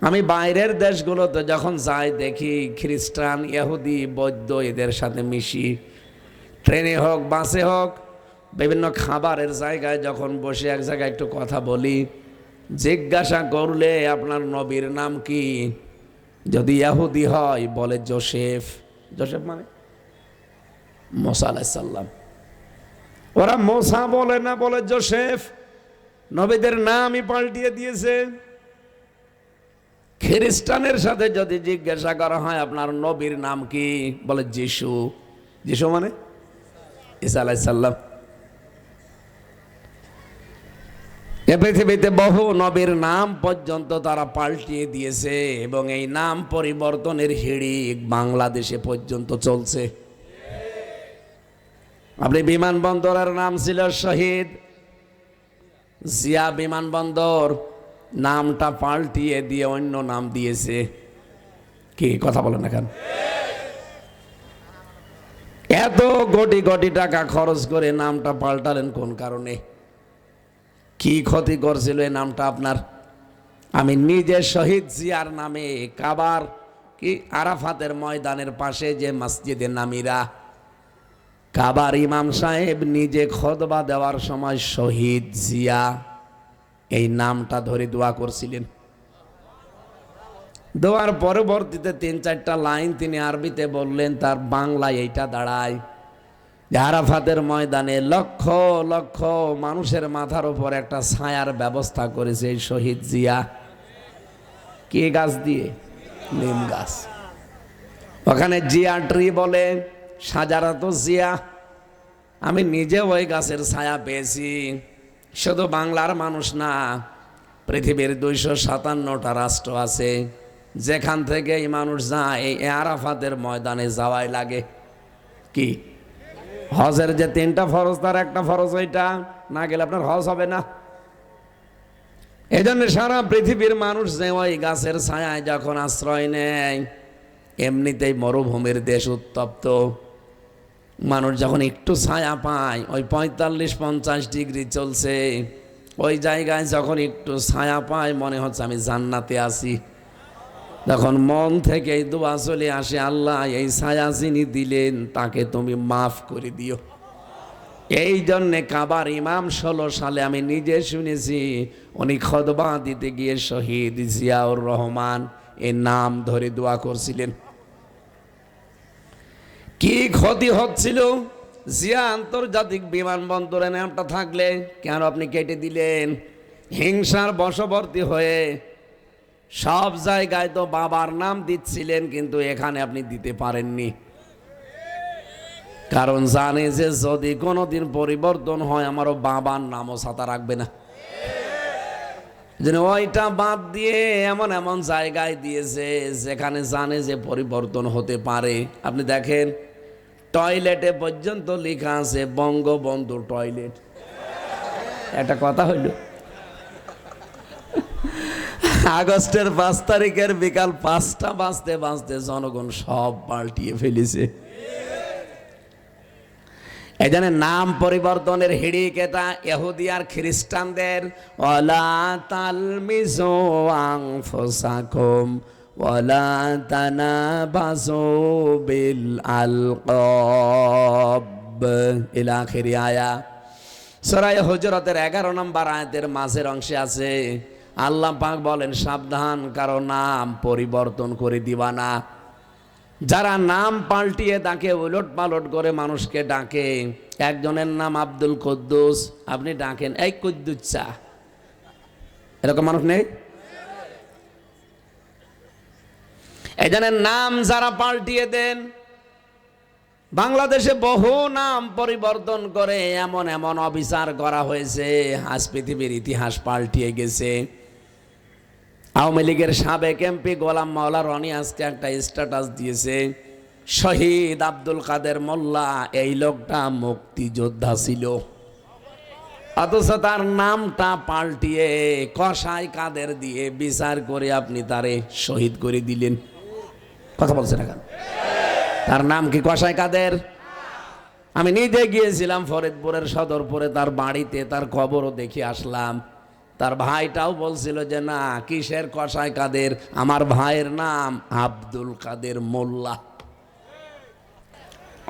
আমি বাইরের দেশগুলোতে যখন যাই দেখি খ্রিস্টান, ইহুদি, বৌদ্ধ এদের সাথে মিশি। ট্রেনে হোক, বাসে হোক, বিভিন্ন খাবারের জায়গায় যখন বসে এক জায়গায় একটু কথা বলি, জিজ্ঞাসা করলে আপনার নবীর নাম কি, যদি ইহুদি হয় বলে জোসেফ। জোসেফ মানে মুসা আলাইহিস সালাম। ওরা মোসা বলে না, বলে জোসেফ। নবীদের নামই পাল্টিয়ে দিয়েছে। খ্রিস্টানের সাথে যদি জিজ্ঞাসা করা হয় আপনার নবীর নাম কি, বলে যিশু। যিশু মানে ঈসা আলাইহিস সালাম। এ পৃথিবীতে বহু নবীর নাম পর্যন্ত তারা পাল্টিয়ে দিয়েছে এবং এই নাম পরিবর্তনের হিড়িক বাংলাদেশে পর্যন্ত চলছে। আপনি বিমানবন্দরের নাম ছিল শহীদ জিয়া বিমানবন্দর, নামটা পাল্টিয়ে দিয়ে অন্য নাম দিয়েছে। কি কথা বলেন না কেন? এত কোটি কোটি টাকা খরচ করে নামটা পাল্টালেন কোন কারণে? কি ক্ষতি করছিল এই নামটা আপনার? আমি নিজে শহীদ জিয়ার নামে কাবার কি আরাফাতের ময়দানের পাশে যে মসজিদে নামিরা, কাবার ইমাম সাহেব নিজে খুতবা দেওয়ার সময় শহীদ জিয়া এই নামটা ধরে দোয়া করছিলেন। দোয়ার পরবর্তীতে ৩-৪টা লাইন তিনি আরবিতে বললেন, তার বাংলায় এইটা দাঁড়ায় যে আরাফাতের ময়দানে লক্ষ লক্ষ মানুষের মাথার উপর একটা ছায়ার ব্যবস্থা করেছে এই শহীদ জিয়া। কি গাছ দিয়ে? নিম গাছ। ওখানে জিয়া ট্রি বলে, সাজারাত জিয়া। আমি নিজে ওই গাছের ছায়া পেয়েছি। শুধু বাংলার মানুষ না, পৃথিবীর ২৫৭টা রাষ্ট্র আছে, যেখান থেকে এই মানুষ যায় এই আরাফাতের ময়দানে যাওয়াই লাগে। কি হজের যে ৩টা ফরজ তার একটা ফরজ ওইটা, না গেলে আপনার হজ হবে না। এই জন্য সারা পৃথিবীর মানুষ যে ওই গাছের ছায়ায় যখন আশ্রয় নেয়, এমনিতেই মরুভূমির দেশ উত্তপ্ত, মানুষ যখন একটু ছায়া পায়, ওই ৪৫-৫০ ডিগ্রি চলছে, ওই জায়গায় যখন একটু ছায়া পায় মনে হচ্ছে আমি জান্নাতে আছি। তখন মন থেকে এই দোয়া চলে আসে, আল্লাহ এই ছায়া যিনি দিলেন তাকে তুমি মাফ করে দিও। এই জন্যে কাবার ইমাম ১৬ সালে আমি নিজে শুনেছি উনি খুতবা দিতে গিয়ে শহীদ জিয়াউর রহমান এর নাম ধরে দোয়া করছিলেন। কি ক্ষতি হচ্ছিল? জিয়া আন্তর্জাতিক বিমানবন্দরে নামটা থাকলে কেন আপনি কেটে দিলেন? হিংসার বশবর্তী হয়ে সব জায়গায় তো বাবার নাম দিচ্ছিলেন, কিন্তু এখানে আপনি দিতে পারেননি, কারণ জানে যে যদি কোনোদিন পরিবর্তন হয় আমারও বাবার নামও সাথে রাখবে না। ওইটা বাদ দিয়ে এমন এমন জায়গায় দিয়েছে যেখানে জানে যে পরিবর্তন হতে পারে। আপনি দেখেন টয়লেটে পর্যন্ত লেখা আছে বঙ্গবন্ধু টয়লেট। একটা কথা হইল, আগস্টের ৫ তারিখের বিকাল ৫টা বাজতে বাজতে জনগণ সব পাল্টিয়ে ফেলেছে। এই জন্য নাম পরিবর্তনের হিড়িক এটা ইহুদি আর খ্রিস্টানদের। ওয়ালা তালমিজু আনফুসাকুম ওয়ালা তানাবাজু বিল আলকাব ইলা আখিরি আয়া। সূরা হুজুরাতের ১১ নম্বর আয়াতের মাঝের অংশে আছে, আল্লাহ পাক বলেন সাবধান, কারো নাম পরিবর্তন করে দিবা না। যারা নাম পাল্টিয়ে ডাকে, উলট পালট করে মানুষকে ডাকে, একজনের নাম আব্দুল কুদ্দুস, আপনি ডাকেন এই কুদ্দুস চা, এরকম মানুষ নেই? এজনের নাম যারা পাল্টিয়ে দেন, বাংলাদেশে বহু নাম পরিবর্তন করে এমন এমন অবিচার করা হয়েছে, আজ পৃথিবীর ইতিহাস পাল্টিয়ে গেছে। আওয়ামী লীগের সাবেক এমপি গোলাম মাওলা রনি আজকে একটা স্ট্যাটাস দিয়েছে, শহীদ আব্দুল কাদের মোল্লা এই লোকটা মুক্তিযোদ্ধা ছিল, অথচ তার নামটা পাল্টিয়ে কসাই কাদের দিয়ে বিচার করে আপনি তারে শহীদ করে দিলেন। কথা বলছেন এখন? তার নাম কি কসাই কাদের? আমি নিজে গিয়েছিলাম ফরিদপুরের সদরপুরে তার বাড়িতে, তার কবরও দেখে আসলাম। তার ভাইটাও বলছিল যে না, কিসের কসাই কাদের, আমার ভাইয়ের নাম আব্দুল কাদের মোল্লা।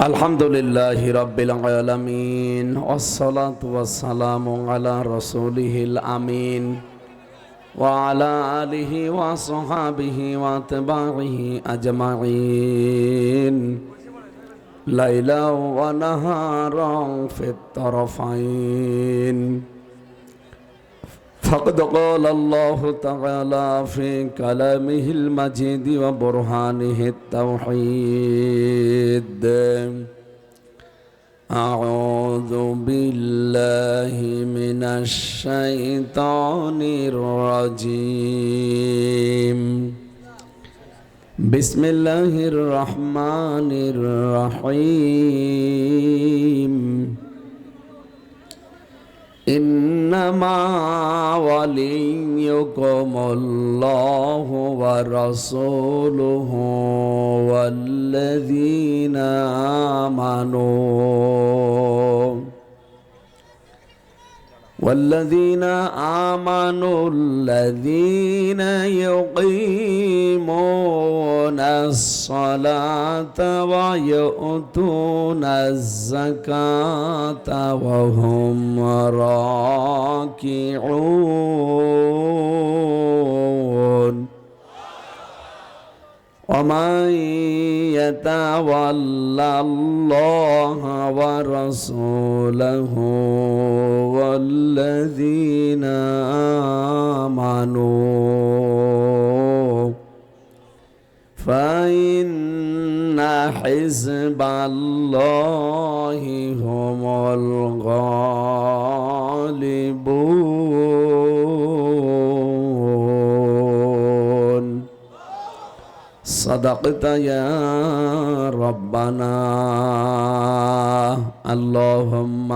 আলহামদুলিল্লাহি রাব্বিল আলামিন ওয়াসসালাতু ওয়াসসালামু আলা রাসূলিহিল আমিন ওয়া আলা আলিহি ওয়া সাহবিহি ওয়া তাবিহি আজমাইন লাইলা ওয়া নাহারান ফিত তারফাইন। فقد قال الله تعالى في كلامه المجيد وبرهانه التوحيد: أعوذ بالله من الشيطان الرجيم. بسم الله الرحمن الرحيم. إنما وليكم الله ورسوله والذين آمنوا الذين يقيمون الصلاة ويؤتون الزكاة وهم راكعون. ومن يتولى الله ورسوله والذين آمنوا فإن حزب الله هم الغالبون. صدقت يا ربنا. اللهم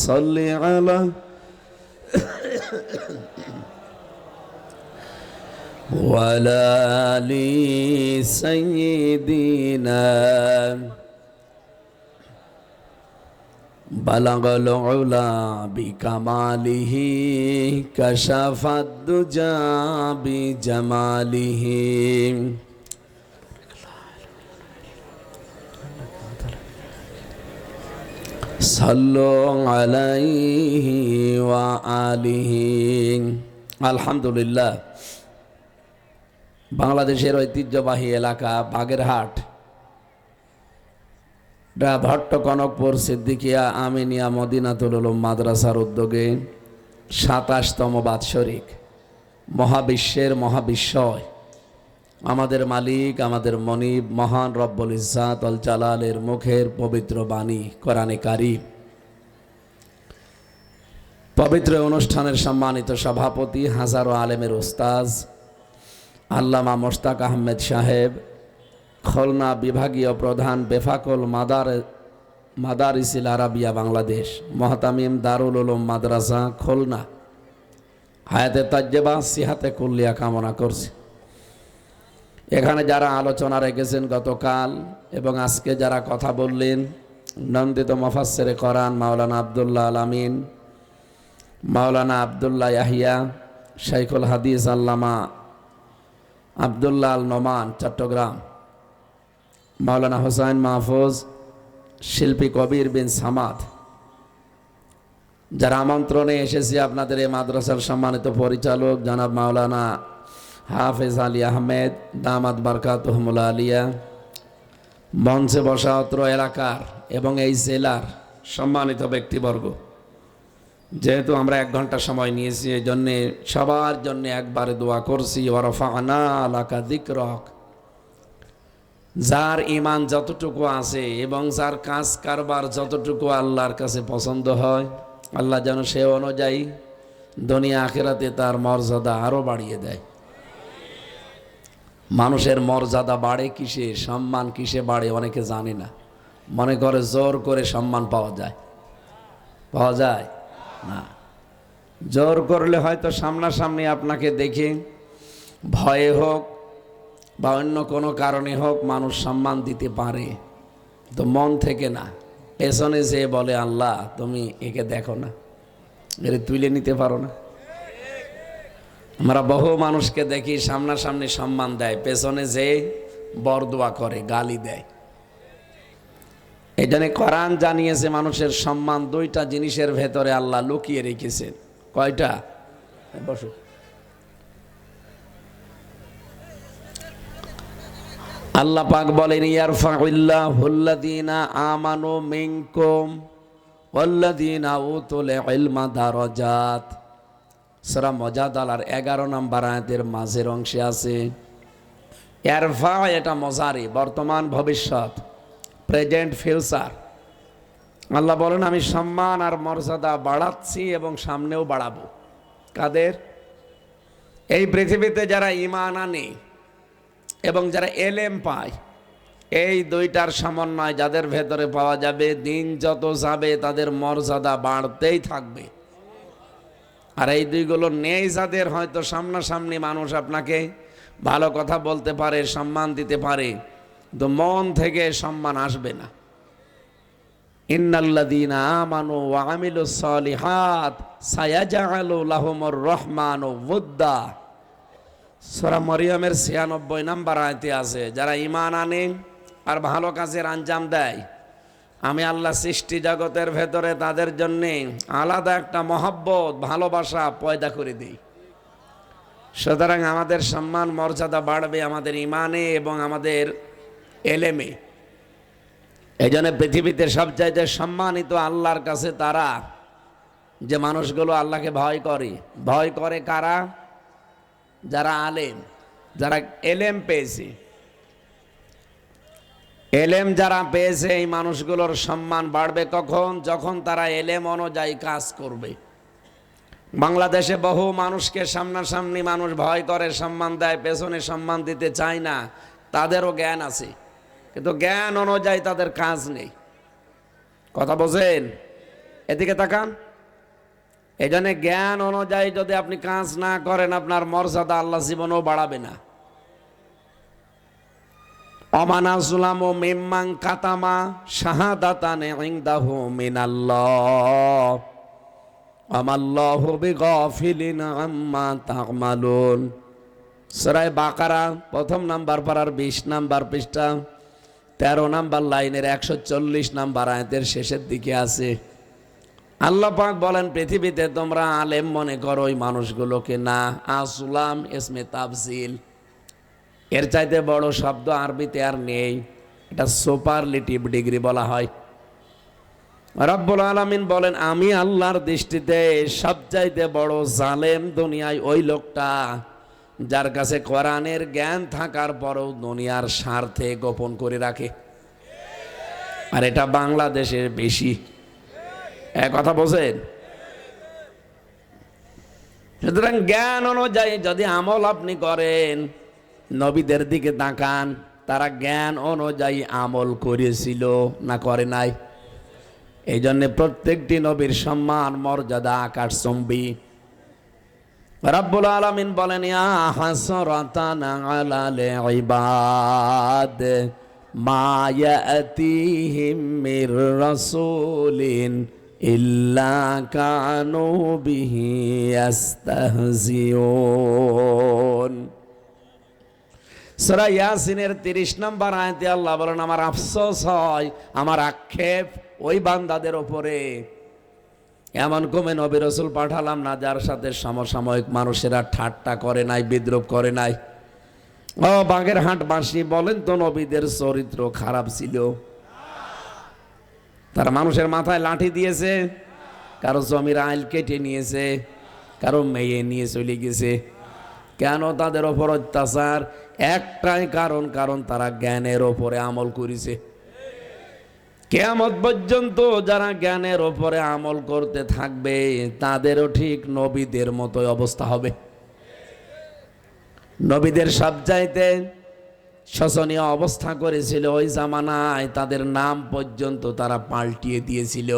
صل على وعلى آل سيدنا. بلغ العلا بكماله كشف الدجى بجماله. صلوا عليه وآله. আলহামদুলিল্লাহ, বাংলাদেশের ঐতিহ্যবাহী এলাকা বাগেরহাট ভট্ট কনকপুর সিদ্দিকিয়া আমিনিয়া মদিনাতুল উলুম মাদ্রাসার উদ্যোগে ২৭তম বাৎসরিক মহাবিশ্বের মহাবিস্ময় আমাদের মালিক, আমাদের মনিব, মহান রব্বুল ইজ্জাত আল জালালের মুখের পবিত্র বাণী কোরআনে কারীম। পবিত্র অনুষ্ঠানের সম্মানিত সভাপতি, হাজারো আলেমের উস্তাজ আল্লামা মোশতাক আহমেদ সাহেব, খুলনা বিভাগীয় প্রধান বেফাকুল মাদারিসিল আরাবিয়া বাংলাদেশ, মহতামিম দারুল উলুম মাদ্রাসা খুলনা, হায়াতে তাজ্জেবা সিহাতে কুল্লিয়া কামনা করছি। এখানে যারা আলোচনা রেখেছেন গতকাল এবং আজকে যারা কথা বললেন, নন্দিত মুফাসসিরে কোরআন মাওলানা আব্দুল্লাহ আল আমিন, মাওলানা আব্দুল্লাহ ইয়াহিয়া, শাইখুল হাদিস আল্লামা আব্দুল্লাহ আল নোমান চট্টগ্রাম, মাওলানা হুসাইন মাহফুজ, শিল্পী কবির বিন সামাদ, যারা আমন্ত্রণে এসেছি, আপনাদের এই মাদ্রাসার সম্মানিত পরিচালক জনাব মাওলানা হাফেজ আলী আহমেদ দামাত বারকাতুহুমুল আলিয়া, মঞ্চে বসা অত্র এলাকার এবং এই জেলার সম্মানিত ব্যক্তিবর্গ। যেহেতু আমরা 1 ঘন্টা সময় নিয়েছি, এই জন্যে সবার জন্য একবারে দোয়া করছি, ওয়ারফা'না লাকা যিকরাক। যার ঈমান যতটুকু আছে এবং যার কাজ কারবার যতটুকু আল্লাহর কাছে পছন্দ হয়, আল্লাহ যেন সে অনুযায়ী দুনিয়া আখিরাতে তার মর্যাদা আরো বাড়িয়ে দেয়। মানুষের মর্যাদা বাড়ে কিসে, সম্মান কিসে বাড়ে অনেকে জানে না, মনে করে জোর করে সম্মান পাওয়া যায়। পাওয়া যায় না। জোর করলে হয়তো সামনাসামনি আপনাকে দেখে ভয়ে হোক বা অন্য কোনো কারণে হোক মানুষ সম্মান দিতে পারে, তো মন থেকে না, পেছনে যে বলে আল্লাহ তুমি একে দেখো না, এর তুলে নিতে পারো না। আমরা বহু মানুষকে দেখি সামনাসামনি সম্মান দেয়, পেছনে যে বরদোয়া করে, গালি দেয়। এই জন্য কোরআন জানিয়েছে মানুষের সম্মান দুইটা জিনিসের ভেতরে আল্লাহ লুকিয়ে রেখেছেন। কয়টা? বসো। আল্লাহ পাক বলেন ইয়ারফাউল্লাহুল্লাযীনা আমানু মিনকুম ওয়াল্লাযীনা উতুল ইলমা দারাজাত। সূরা মুজাদালার 11 নম্বর আয়াতের মাঝের অংশে আছে ইয়ারফা, এটা মুজারি, বর্তমান ভবিষ্যৎ, প্রেজেন্ট ফিউচার। আল্লাহ বলেন আমি সম্মান আর মর্যাদা বাড়াচ্ছি এবং সামনেও বাড়াবো। কাদের? এই পৃথিবীতে যারা ঈমান আনে এবং যারা এলেম পায়, এই দুইটার সমন্বয় যাদের ভেতরে পাওয়া যাবে, দিন যত যাবে তাদের মর্যাদা বাড়তেই থাকবে। আর এই দুইগুলো নেই যাদের, হয়তো সামনাসামনি মানুষ আপনাকে ভালো কথা বলতে পারে, সম্মান দিতে পারে, কিন্তু মন থেকে সম্মান আসবে না। ইন্নাল্লাযীনা আমানু ওয়া আমিলুস সালিহাত সায়াজআলু লাহুমুর রহমানু ওয়ুদ্দা। সূরা মরিয়মের 96 নম্বর আয়াতে আছে, যারা ঈমান আনে আর ভালো কাজের আঞ্জাম দেয়, আমি আল্লাহ সৃষ্টি জগতের ভেতরে তাদের জন্য আলাদা একটা মহব্বত, ভালোবাসা পয়দা করে দিই। সুতরাং আমাদের সম্মান মর্যাদা বাড়বে আমাদের ঈমানে এবং আমাদের এলেমে। এই জন্য পৃথিবীতে সবচাইতে সম্মানিত আল্লাহর কাছে তারা, যে মানুষগুলো আল্লাহকে ভয় করে। ভয় করে কারা? যারা আলেম, যারা এলেম পেয়েছে। এলেম যারা পেয়েছে এই মানুষগুলোর সম্মান বাড়বে কখন? যখন তারা এলেম অনুযায়ী কাজ করবে। বাংলাদেশে বহু মানুষকে সামনাসামনি মানুষ ভয় করে, সম্মান দেয়, পেছনে সম্মান দিতে চায় না। তাদেরও জ্ঞান আছে, কিন্তু জ্ঞান অনুযায়ী তাদের কাজ নেই। কথা বোঝেন? এদিকে তাকান। এই জন্য জ্ঞান অনুযায়ী যদি আপনি কাজ না করেন, আপনার মর্যাদা আল্লাহ জীবনেও বাড়াবে না। অমানা যুলামু মিম্মান কাতামা শাহাদাতান ইনদাহু মিনাল্লাহ আমাল্লাহু বিগাফিলিন আম্মা তা'মালুন। সূরা বাকারা 1 নাম্বার পারার 20 নাম্বার পৃষ্ঠা 13 নাম্বার লাইনের 140 নাম্বার আয়াতের শেষের দিকে আছে। আল্লাহ পাক বলেন পৃথিবীতে তোমরা আলেম মনে করো ওই মানুষগুলোকে না। আসলাম ইসমে তাফজিল, এর চাইতে বড় শব্দ আরবিতে আর নেই। এটা সুপারলেটিভ ডিগ্রি বলা হয়। রব্বুল আলামিন বলেন আমি আল্লাহর দৃষ্টিতে সবচাইতে বড় জালেম দুনিয়ায় ওই লোকটা যার কাছে কোরআনের জ্ঞান থাকার পরেও দুনিয়ার স্বার্থে গোপন করে রাখে। আর এটা বাংলাদেশের বেশি। কথা বোঝেন? সুতরাং জ্ঞান অনুযায়ী যদি আমল আপনি করেন, নবীদের দিকে তাকান, তারা জ্ঞান অনুযায়ী আমল করেছিল না করে নাই? এই জন্য প্রত্যেকটি নবীর সম্মান মর্যাদা আকাশচুম্বী। রব্বুল আলামিন বলেন ইয়া হাসরাতান আলাল ইবাদ মা ইয়াতিহিম মির রাসূলিন ইল্লা কানু বিহি ইস্তাহজিউন। সূরা ইয়াসিনের 30 নম্বর আয়াতে আল্লাহ বলেন আমার আফসোস হয়, আমার আক্ষেপ ওই বান্দাদের উপরে, এমন কোন নবী রাসূল পাঠালাম না যার সাথে সমসাময়িক মানুষেরা ঠাট্টা করে নাই, বিদ্রুপ করে নাই। ও বাগেরহাট বাসী, বলেন তো নবীদের চরিত্র খারাপ ছিল? তারা মানুষের মাথায় লাঠি দিয়েছে, কারো জমির আইল কেটে নিয়েছে, কারো মেয়ে নিয়ে চলে গেছে। কেন তাদের ওপর অত্যাচার? একটাই কারণ, কারণ তারা জ্ঞানের ওপরে আমল করেছে। কিয়ামত পর্যন্ত যারা জ্ঞানের ওপরে আমল করতে থাকবে তাদেরও ঠিক নবীদের মতোই অবস্থা হবে। নবীদের সবচাইতে শোচনীয় অবস্থা করেছিল ওই জামানায়, তাদের নাম পর্যন্ত তারা পাল্টিয়ে দিয়েছিল।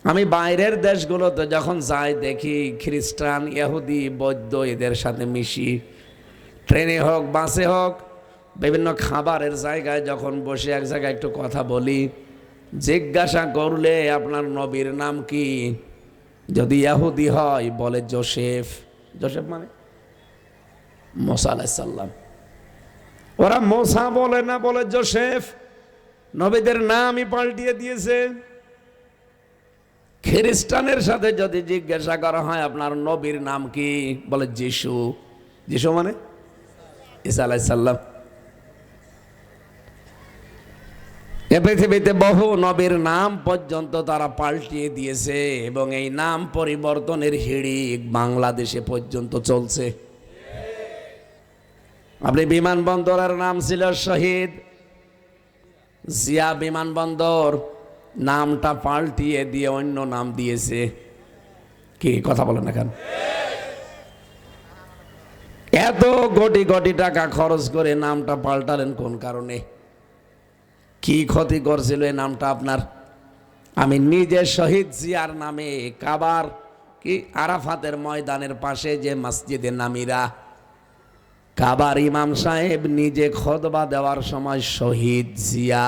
আমি বাইরের দেশগুলোতে যখন যাই দেখি খ্রিস্টান, ইহুদি, বৌদ্ধ এদের সাথে মিশি। ট্রেনে হোক, বাসে হোক, বিভিন্ন খাবারের জায়গায় যখন বসে এক জায়গায় একটু কথা বলি, জিজ্ঞাসা করলে আপনার নবীর নাম কি? যদি ইহুদি হয় বলে জোসেফ, জোসেফ মানে মুসা আলাইহিস সালাম। ওরা মুসা বলে না, বলে জোসেফ। নবীদের নামই পাল্টিয়ে দিয়েছে। খ্রিস্টানের সাথে যদি জিজ্ঞাসা করা হয় আপনার নবীর নাম কি, বলে যিশু। যিশু মানে ঈসা আলাইহিস সালাম। এ পৃথিবীতে বহু নবীর নাম পর্যন্ত তারা পাল্টিয়ে দিয়েছে এবং এই নাম পরিবর্তনের হিড়িক বাংলাদেশে পর্যন্ত চলছে। আপনি বিমানবন্দরের নাম ছিল শহীদ জিয়া বিমানবন্দর, নামটা পাল্টিয়ে দিয়ে অন্য নাম দিয়েছে। কি কথা বলেন না কেন? এত কোটি কোটি টাকা খরচ করে নামটা পাল্টালেন কোন কারণে? কি ক্ষতি করছিল এই নামটা আপনার? আমি নিজে শহীদ জিয়ার নামে কাবার কি আরাফাতের ময়দানের পাশে যে মসজিদে নামিরা, কাবার ইমাম সাহেব নিজে খুতবা দেওয়ার সময় শহীদ জিয়া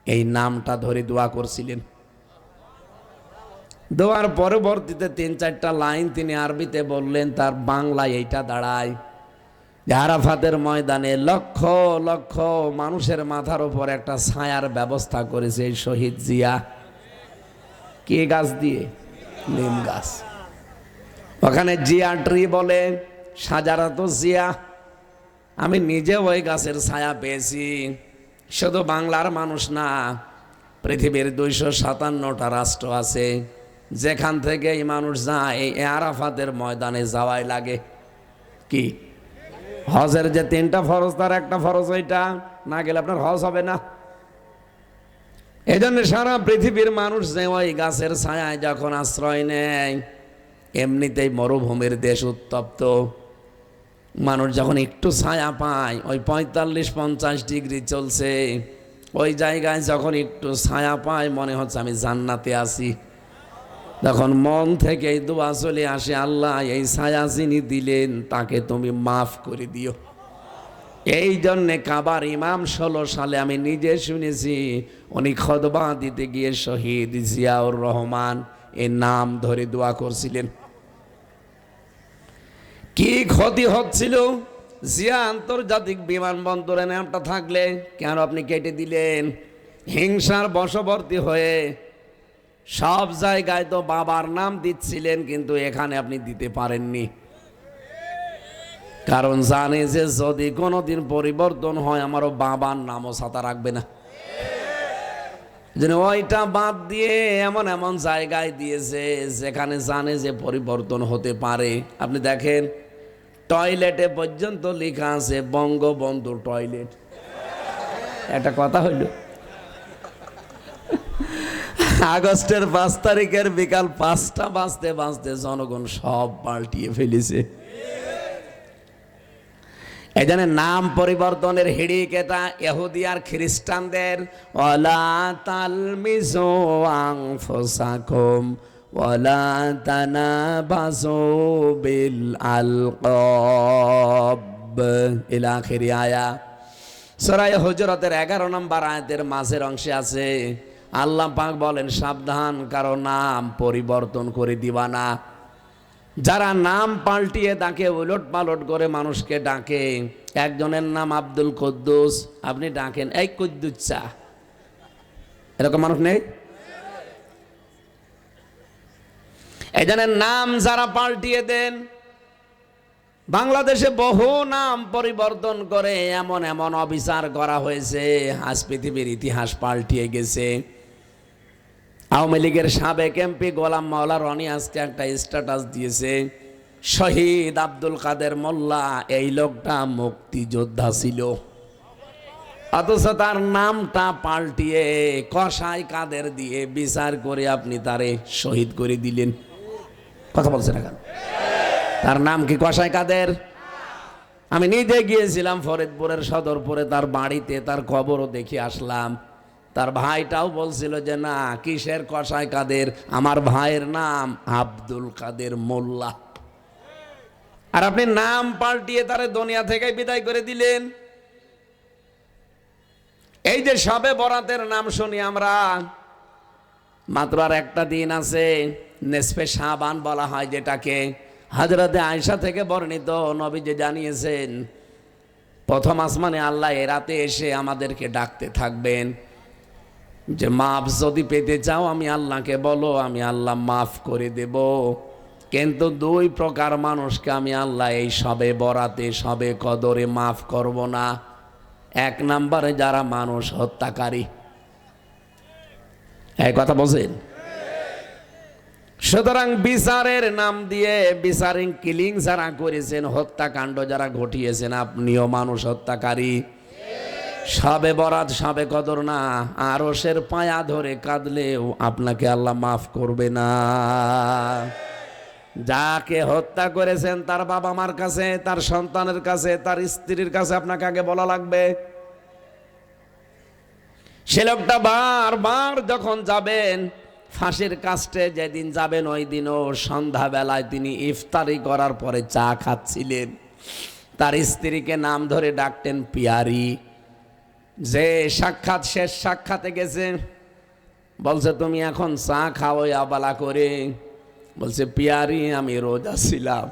এই নামটা ধরে দোয়া করছিলেন। দোয়ার পরবর্তীতে 3-4টা লাইন তিনি আরবিতে বললেন, তার বাংলায় এইটা দাঁড়ায় যে আরাফাতের ময়দানে লক্ষ লক্ষ মানুষের মাথার উপর একটা ছায়ার ব্যবস্থা করেছে এই শহীদ জিয়া। কে গাছ দিয়ে? নিম গাছ। ওখানে জিয়া ট্রি বলে, সাজারাত জিয়া। আমি নিজে ওই গাছের ছায়া পেয়েছি। শুধু বাংলার মানুষ না, পৃথিবীর 257টা রাষ্ট্র আছে, যেখান থেকে এই মানুষ যায় এই আরাফাতের ময়দানে যাওয়াই লাগে। কি হজের যে 3টা ফরজ, তার একটা ফরজ ওইটা, না গেলে আপনার হজ হবে না। এই জন্য সারা পৃথিবীর মানুষ যে ওই গাছের ছায়ায় যখন আশ্রয় নেয়, এমনিতেই মরুভূমির দেশ উত্তপ্ত, মানুষ যখন একটু ছায়া পায়, ওই 45-50 ডিগ্রি চলছে, ওই জায়গায় যখন একটু ছায়া পায় মনে হচ্ছে আমি জান্নাতে আছি। তখন মন থেকে এই দোয়া চলে আসে, আল্লাহ এই ছায়া যিনি দিলেন তাকে তুমি মাফ করে দিও। এই জন্যে কাবার ইমাম 16 সালে আমি নিজে শুনেছি, উনি খুতবা দিতে গিয়ে শহীদ জিয়াউর রহমান এর নাম ধরে দোয়া করছিলেন। কি ক্ষতি হচ্ছিল? জিয়া আন্তর্জাতিক বিমানবন্দরে নামটা থাকলে কেন আপনি কেটে দিলেন? হিংসার বশবর্তী হয়ে সব জায়গায় তো বাবার নাম দিচ্ছিলেন, কিন্তু এখানে আপনি দিতে পারেননি, কারণ জানে যে যদি কোনোদিন পরিবর্তন হয় আমারও বাবার নামও সাথে রাখবে না। ওইটা বাদ দিয়ে এমন এমন জায়গায় দিয়েছে যেখানে জানে যে পরিবর্তন হতে পারে। আপনি দেখেন টয়লেটে পর্যন্ত লেখা আছে বঙ্গবন্ধু টয়লেট। একটা কথা হইল, আগস্টের 5 তারিখের বিকাল 5টা বাজতে বাজতে জনগণ সব পাল্টিয়ে ফেলেছে। এই জন্য নাম পরিবর্তনের হিড়িক এটা ইহুদি আর খ্রিস্টানদের। ওয়ালা তালমিজু আনফুসাকুম ওয়ালা তানাবাজু বিল আলকাব ইলা আখিরি আয়া। সূরা হুজুরাতের 11 নম্বর আয়াতের মাঝের অংশে আছে, আল্লাহ পাক বলেন সাবধান, কারো নাম পরিবর্তন করে দিবা না। যারা নাম পাল্টিয়ে ডাকে, উলট পালট করে মানুষকে ডাকে, একজনের নাম আব্দুল কুদ্দুস, আপনি ডাকেন এই কুদ্দুস চা, এরকম মানুষ নেই? এই জন্য নাম যারা পাল্টিয়ে দেন, বাংলাদেশে বহু নাম পরিবর্তন করে এমন এমন অবিচার করা হয়েছে, আজ পৃথিবীর ইতিহাস পাল্টিয়ে গেছে। আওয়ামী লীগের সাবেক এমপি গোলাম মাওলা রনি আজকে একটা স্ট্যাটাস দিয়েছে, শহীদ আব্দুল কাদের মোল্লা এই লোকটা মুক্তিযোদ্ধা ছিল, অথচ তার নামটা পাল্টিয়ে কসাই কাদের দিয়ে বিচার করে আপনি তারে শহীদ করে দিলেন। কথা বলছেন এখন? তার নাম কি কসাই কাদের? আমি নিজে গিয়েছিলাম ফরিদপুরের সদরপুরে তার বাড়িতে, তার কবরও দেখে আসলাম। তার ভাইটাও বলছিল যে না, কিসের কসাই কাদের, আমার ভাইয়ের নাম আব্দুল কাদের মোল্লা। আর আপনি নাম পাল্টিয়ে তারে দুনিয়া থেকে বিদায় করে দিলেন। এই যে শবে বরাতের নাম শুনি আমরা, মাত্র আর একটা দিন আছে, নেসফে শাবান বলা হয় যেটাকে, হযরতে আয়েশা থেকে বর্ণিত, নবীজি জানিয়েছেন প্রথম আসমানে আল্লাহ এ রাতে এসে আমাদেরকে ডাকতে থাকবেন যে মাফ যদি পেতে চাও আমি আল্লাহকে বলো, আমি আল্লাহ মাফ করে দেব। কিন্তু দুই প্রকার মানুষকে আমি আল্লাহ এই সবে বরাতে, সবে কদরে মাফ করব না। এক নম্বরে যারা মানুষ হত্যাকারী। এই কথা বলছেন। সুতরাং বিচারের নাম দিয়ে বিচারিং কিলিং যারা করেছেন, হত্যাকাণ্ড যারা ঘটিয়েছেন, আপনিও মানুষ হত্যাকারী। সবে বরাত, সবে কদর না, আরশের পায়া ধরে কাঁদলেও আপনাকে আল্লাহ মাফ করবে না। যাকে হত্যা করেছেন তার বাবা মার কাছে, তার সন্তানের কাছে, তার স্ত্রীর কাছে আপনাকে আগে বলা লাগবে। সে লোকটা বারবার যখন যাবেন ফাঁসির কাস্টে, যেদিন যাবেন ওই দিনও সন্ধ্যাবেলায় তিনি ইফতারি করার পরে চা খাচ্ছিলেন, তার স্ত্রীকে নাম ধরে ডাকতেন পিয়ারি। যে সাক্ষাৎ শেষ সাক্ষাতে গেছে, বলছে তুমি এখন চা খাও আবালা করে। বলছে পিয়ারি আমি রোজা ছিলাম,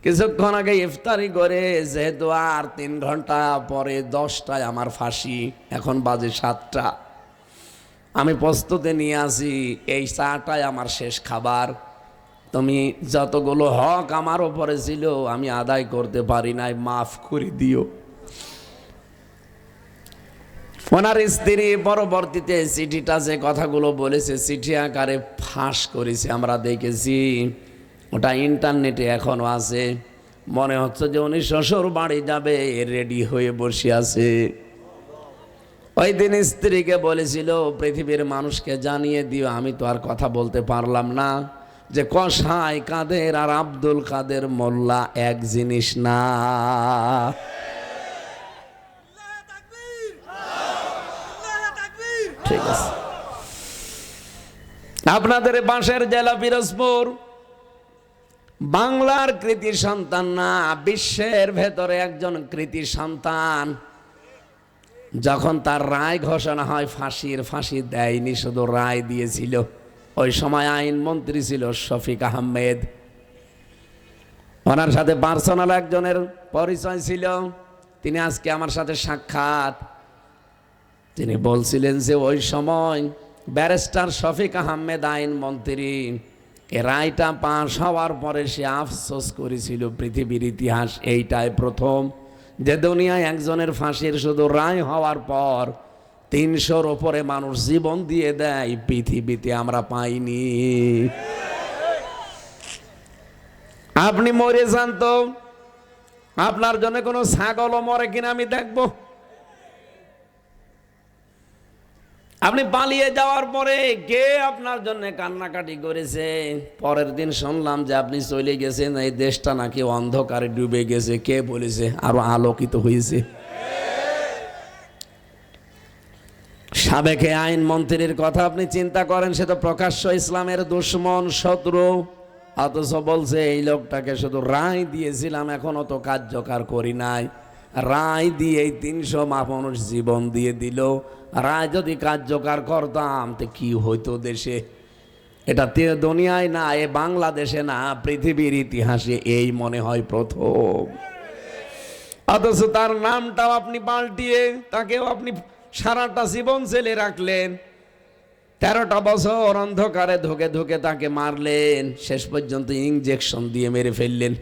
কিছুক্ষণ আগে ইফতারি করে, যেহেতু আর 3 ঘন্টা পরে 10টায় আমার ফাঁসি, এখন বাজে 7টা, আমি প্রস্তুতি নিয়ে আসি, এই চাটাই আমার শেষ খাবার। তুমি যতগুলো হক আমার উপরে ছিল আমি আদায় করতে পারি নাই, মাফ করে দিও। ওনার স্ত্রী পরবর্তীতে চিঠিটা যে কথাগুলো বলেছে চিঠি আকারে ফাঁস করেছে, আমরা দেখেছি, ওটা ইন্টারনেটে এখনো আছে। মনে হচ্ছে যে উনি শ্বশুর বাড়ি যাবে, রেডি হয়ে বসে আছে। ওই দিন স্ত্রীকে বলেছিল পৃথিবীর মানুষকে জানিয়ে দিও, আমি তো আর কথা বলতে পারলাম না, যে কসাই কাদের আর আব্দুল কাদের মোল্লা এক জিনিস না। ঠিক আছে, আপনাদের বাঁশের জেলা পিরোজপুর বাংলার কৃতি সন্তান না, বিশ্বের ভেতরে একজন কৃতি সন্তান। যখন তার রায় ঘোষণা হয় ফাঁসির, ফাঁসি দেয়নি, শুধু রায় দিয়েছিল। ওই সময় আইনমন্ত্রী ছিল শফিক আহমেদ। ওনার সাথে পার্সোনাল একজনের পরিচয় ছিল, তিনি আজকে আমার সাথে সাক্ষাৎ। তিনি বলছিলেন যে ওই সময় ব্যারিস্টার শফিক আহমেদ আইনমন্ত্রী, এ রায়টা পাশ হওয়ার পরে সে আফসোস করেছিল, পৃথিবীর ইতিহাস এইটাই প্রথম যে দুনিয়ায় একজনের ফাঁসির শুধু রায় হওয়ার পর 300-র ওপরে মানুষ জীবন দিয়ে দেয়, পৃথিবীতে আমরা পাইনি। আপনি মরে যান তো আপনার জন্য কোনো ছাগলও মরে কিনা আমি দেখব। আপনি পালিয়ে যাওয়ার পরে কে আপনার জন্য কান্নাকাটি করেছে? পরের দিন শুনলাম যে আপনি চলে গেছেন, এই দেশটা নাকি অন্ধকারে ডুবে গেছে। কে বলেছে? আরো আলোকিত হয়েছে। সাবেক আইনমন্ত্রীর কথা আপনি চিন্তা করেন, সে তো প্রকাশ্য ইসলামের দুশ্মন, শত্রু, অথচ বলছে এই লোকটাকে শুধু রায় দিয়েছিলাম, এখনো তো কার্যকর করি নাই। রায় দিয়ে 300 মানুষ জীবন দিয়ে দিল। রায় যদি কার্যকর করতাম তো কি হইতো দেশে? এটা দুনিয়ায় না, এ বাংলাদেশে না, পৃথিবীর ইতিহাসে এই মনে হয় প্রথম। অথচ তার নামটাও আপনি পাল্টিয়ে তাকেও আপনি সারাটা জীবন জেলে রাখলেন। 13টা বছর অন্ধকারে ধুকে ধুকে তাকে মারলেন, শেষ পর্যন্ত ইনজেকশন দিয়ে মেরে ফেললেন।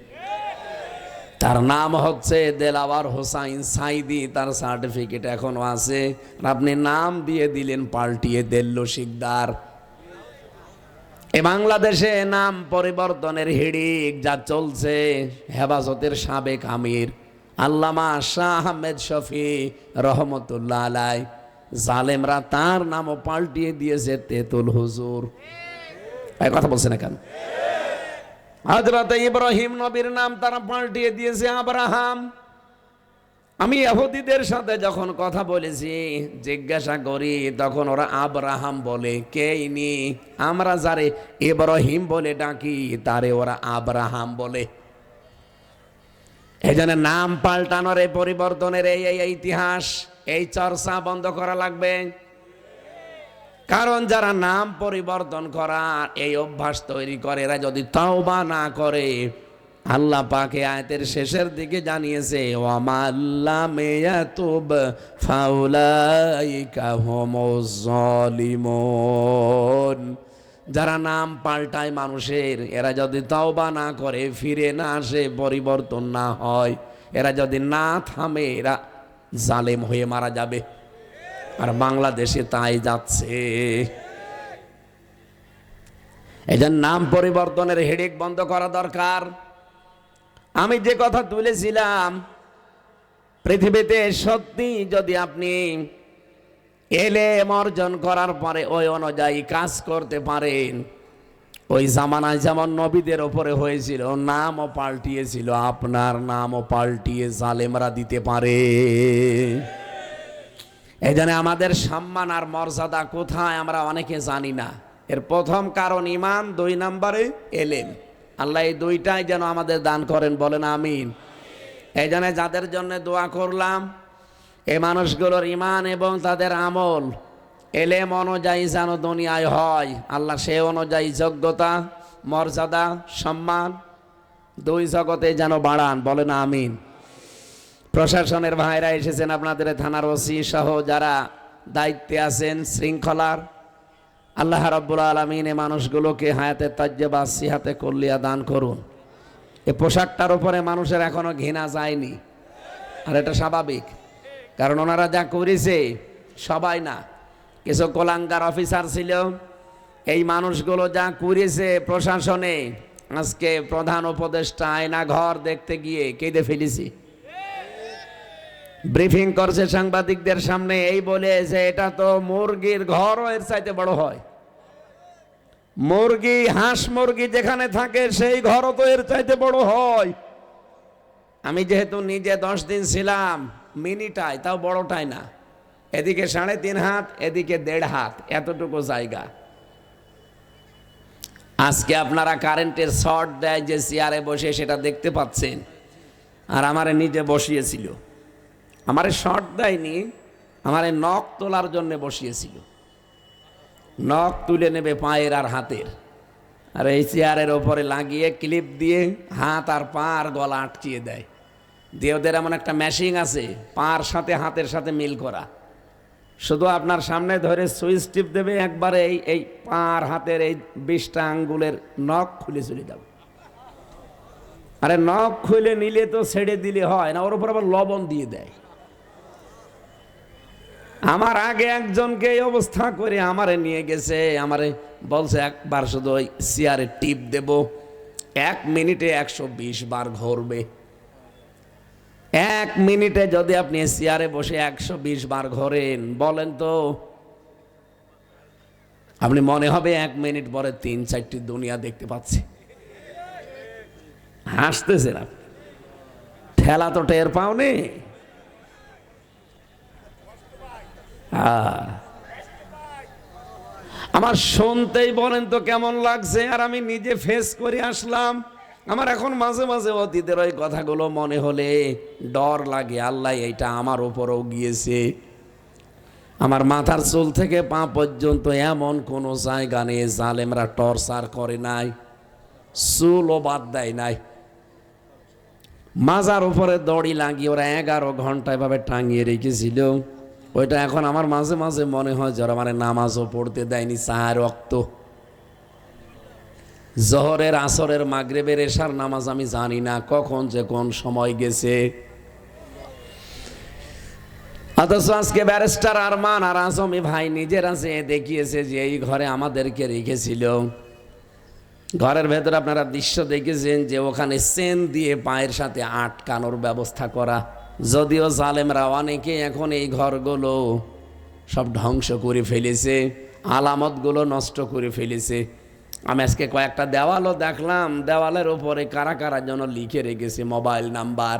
তার নাম হচ্ছে দেলাওয়ার হোসাইন সাইদি, তার সার্টিফিকেট এখনো আছে। আপনি নাম দিয়ে দিলেন পাল্টিয়ে দেল্লো শিকদার। এ বাংলাদেশে নাম পরিবর্তনের হিড়িক যা চলছে, হেফাজতের সাবেক আমির আল্লামা শাহ আহমেদ শফি রহমতুল্লাহ আলাই, জালেমরা তার নামও পাল্টিয়ে দিয়েছে তেতুল হুজুর। এই কথা বলছে না কেন? হযরত ইব্রাহিম নবীর নাম তারা পাল্টিয়ে দিয়েছে আব্রাহাম। আমি ইহুদিদের সাথে যখন কথা বলেছি, জিজ্ঞাসা করি, তখন ওরা আব্রাহাম বলে। কে ইনি? আমরা যারে ইব্রাহিম বলে ডাকি তারে ওরা আব্রাহাম বলে। এই জন্য নাম পাল্টানোর, এই পরিবর্তনের এই ইতিহাস, এই চর্চা বন্ধ করা লাগবে। কারণ যারা নাম পরিবর্তন করার এই অভ্যাস তৈরি করে, এরা যদি তওবা না করে, আল্লাহ পাকে আয়াতের শেষের দিকে জানিয়েছে ওয়ামাল্লামে ইয়াতুব ফাউলাইকা হুমুজ জালিমুন। যারা নাম পাল্টায় মানুষের, এরা যদি তওবা না করে, ফিরে না আসে, পরিবর্তন না হয়, এরা যদি না থামে, এরা জালেম হয়ে মারা যাবে। আর বাংলাদেশে তাই যাচ্ছে। এই জন্য নাম পরিবর্তনের হেডেক বন্ধ করা দরকার। আমি যে কথা তুলেছিলাম, পৃথিবীতে সত্যি যদি আপনি এলেম অর্জন করার পরে ওই অনুযায়ী কাজ করতে পারেন, ওই জামানায় যেমন নবীদের ওপরে হয়েছিল, নামও পাল্টিয়েছিল, আপনার নামও পাল্টিয়ে জালেমরা দিতে পারে। এই জন্য আমাদের সম্মান আর মর্যাদা কোথায় আমরা অনেকে জানি না। এর প্রথম কারণ ঈমান, 2 নম্বরে এলেম। আল্লাহ এই দুইটাই যেন আমাদের দান করেন, বলেন আমিন। এই জন্য যাদের জন্য দোয়া করলাম, এই মানুষগুলোর ঈমান এবং তাদের আমল এলেম অনুযায়ী যেন দুনিয়ায় হয়, আল্লাহ সে অনুযায়ী যোগ্যতা, মর্যাদা, সম্মান 2 জগতে যেন বাড়ান, বলেন আমিন। প্রশাসনের ভাইরা এসেছেন, আপনাদের থানার ওসি সহ যারা দায়িত্বে আছেন শৃঙ্খলার, আল্লাহ রাব্বুল আলামিন এই মানুষগুলোকে হায়াতে তাজ্জেবা সিহাতে কুল্লিয়া দান করুন। এই পোশাকটার উপরে মানুষের এখনো ঘৃণা যায়নি, আর এটা স্বাভাবিক, কারণ ওনারা যা করেছে সবাই না, কিছু কোলাঙ্গার অফিসার ছিল। এই মানুষগুলো যা করেছে প্রশাসনে, আজকে প্রধান উপদেষ্টা আয়না ঘর দেখতে গিয়ে কেঁদে ফেলেছি। ব্রিফিং করছে সাংবাদিকদের সামনে, এই বলে যে এটা তো মুরগির ঘরও এর চাইতে বড় হয়। মুরগি, হাঁস মুরগি যেখানে থাকে সেই ঘরও তো এর চাইতে বড় হয়। আমি যেহেতু নিজে 10 দিন ছিলাম মিনিটায়, তাও বড়টাই না, এদিকে 3.5 হাত, এদিকে 1.5 হাত, এতটুকু জায়গা। আজকে আপনারা কারেন্টের শর্ট দেয় যে চেয়ারে বসে, সেটা দেখতে পাচ্ছেন। আর আমারে নিজে বসিয়েছিল, আমারে শর্ট দেয়নি, আমারে নখ তোলার জন্য বসিয়েছিল। নখ তুলে নেবে পায়ের আর হাতের, আর এই চেয়ারের ওপরে লাগিয়ে ক্লিপ দিয়ে হাত আর পা আর গলা আটকিয়ে দেয়। দিয়ে ওদের এমন একটা মেশিন আছে পার সাথে হাতের সাথে মিল করা, শুধু আপনার সামনে ধরে সুইচ টিপ দেবে, একবারে এই পার হাতের এই 20টা আঙ্গুলের নখ খুলে চলে যাবে। আরে নখ খুলে নিলে তো ছেড়ে দিলে হয় না, ওর উপর আবার লবণ দিয়ে দেয়। আমার আগে একজনকে এই অবস্থা করে আমারে নিয়ে গেছে, আমারে বলছে একবার শুধু ওই চেয়ারে টিপ দেব, 1 মিনিটে 120 বার ঘুরবে। 1 মিনিটে যদি আপনি চেয়ারে বসে 120 বার ঘোরেন, বলেন তো আপনি মনে হবে 1 মিনিট পরে 3-4টি দুনিয়া দেখতে পাচ্ছি। হাসতেছেন আপনি, ঠেলা তো টের পাওনি। আমার শুনতেই বলেন তো কেমন লাগছে, আর আমি নিজে ফেস করে আসলাম। আমার এখন মাঝে মাঝে অতীতের ওই কথাগুলো মনে হলে ডর লাগে, আল্লাহ এইটা আমার উপরেও গিয়েছে। আমার মাথার চুল থেকে পা পর্যন্ত এমন কোনো জায়গা নেই জালেমরা টর্চার করে নাই, চুলও বাদ দেয় নাই। মাজার উপরে দড়ি লাগিয়ে ওরা 11 ঘন্টা এভাবে টাঙিয়ে রেখেছিল। ওইটা এখন আমার মাঝে মাঝে মনে হয় যারা মানে নামাজও পড়তে দেয়নি, চার ওয়াক্ত, জোহরের, আসরের, মাগরিবের, এশার নামাজ আমি জানি না কখন যে কোন সময় গেছে। অথচ আজকে ব্যারিস্টার আরমান আর আজমি ভাই নিজেরা যে দেখিয়েছে যে এই ঘরে আমাদেরকে রেখেছিল। ঘরের ভেতরে আপনারা দৃশ্য দেখেছেন যে ওখানে চেন দিয়ে পায়ের সাথে আটকানোর ব্যবস্থা করা। যদিও জালেমরা অনেকে এখন এই ঘরগুলো সব ধ্বংস করে ফেলেছে, আলামতগুলো নষ্ট করে ফেলেছে। আমি আজকে কয়েকটা দেওয়ালও দেখলাম, দেওয়ালের ওপরে কারা কারা যেন লিখে রেখেছে মোবাইল নাম্বার।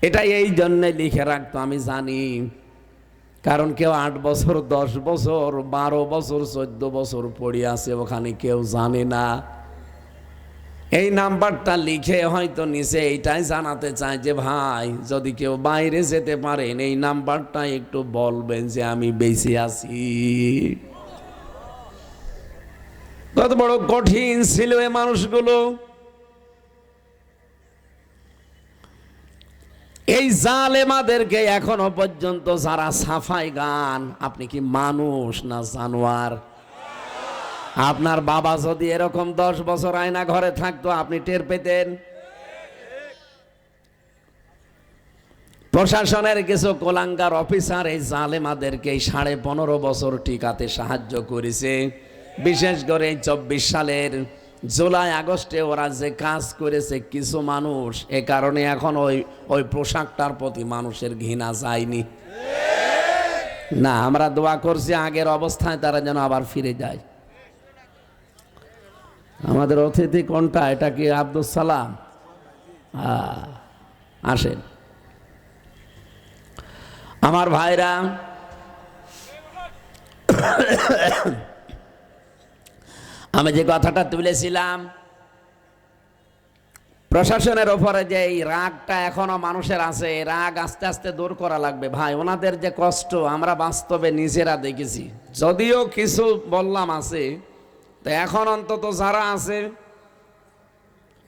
এটা এই জন্যে লিখে রাখতো আমি জানি, কারণ কেউ 8 বছর, 10 বছর, 12 বছর, 14 বছর পড়ে আছে ওখানে, কেউ জানে না। এই নাম্বারটা লিখে হয়তো নিচে এইটাই জানাতে চায় যে ভাই যদি কেউ বাইরে যেতে পারেন এই নাম্বারটা একটু বলবেন যে আমি বেঁচে আছি। কত বড় কঠিন ছিল এই মানুষগুলো। এই জালেমাদেরকে এখনো পর্যন্ত যারা সাফাই গান, আপনি কি মানুষ না জানোয়ার? আপনার বাবা যদি এরকম 10 বছর আয়না ঘরে থাকতো আপনি টের পেতেন। প্রশাসনের কিছু কোলাঙ্গার অফিসার এই জালেমাদেরকে 15.5 বছর টিকাতে সাহায্য করেছে। বিশেষ করে 24 সালের জুলাই আগস্টে ওরা যে কাজ করেছে কিছু মানুষ, এ কারণে এখন ওই পোশাকটার প্রতি মানুষের ঘৃণা যায়নি। না, আমরা দোয়া করছি আগের অবস্থায় তারা যেন আবার ফিরে যায়। আমাদের অতিথি কোনটা? এটা কি আব্দুল সালাম? আসেন আমার ভাইরা। আমি যে কথাটা তুলেছিলাম, প্রশাসনের ওপরে যে এই রাগটা এখনো মানুষের আছে, রাগ আস্তে আস্তে দূর করা লাগবে ভাই। ওনাদের যে কষ্ট আমরা বাস্তবে নিজেরা দেখেছি। যদিও কিছু বললাম আছে, তো এখন অন্তত যারা আছে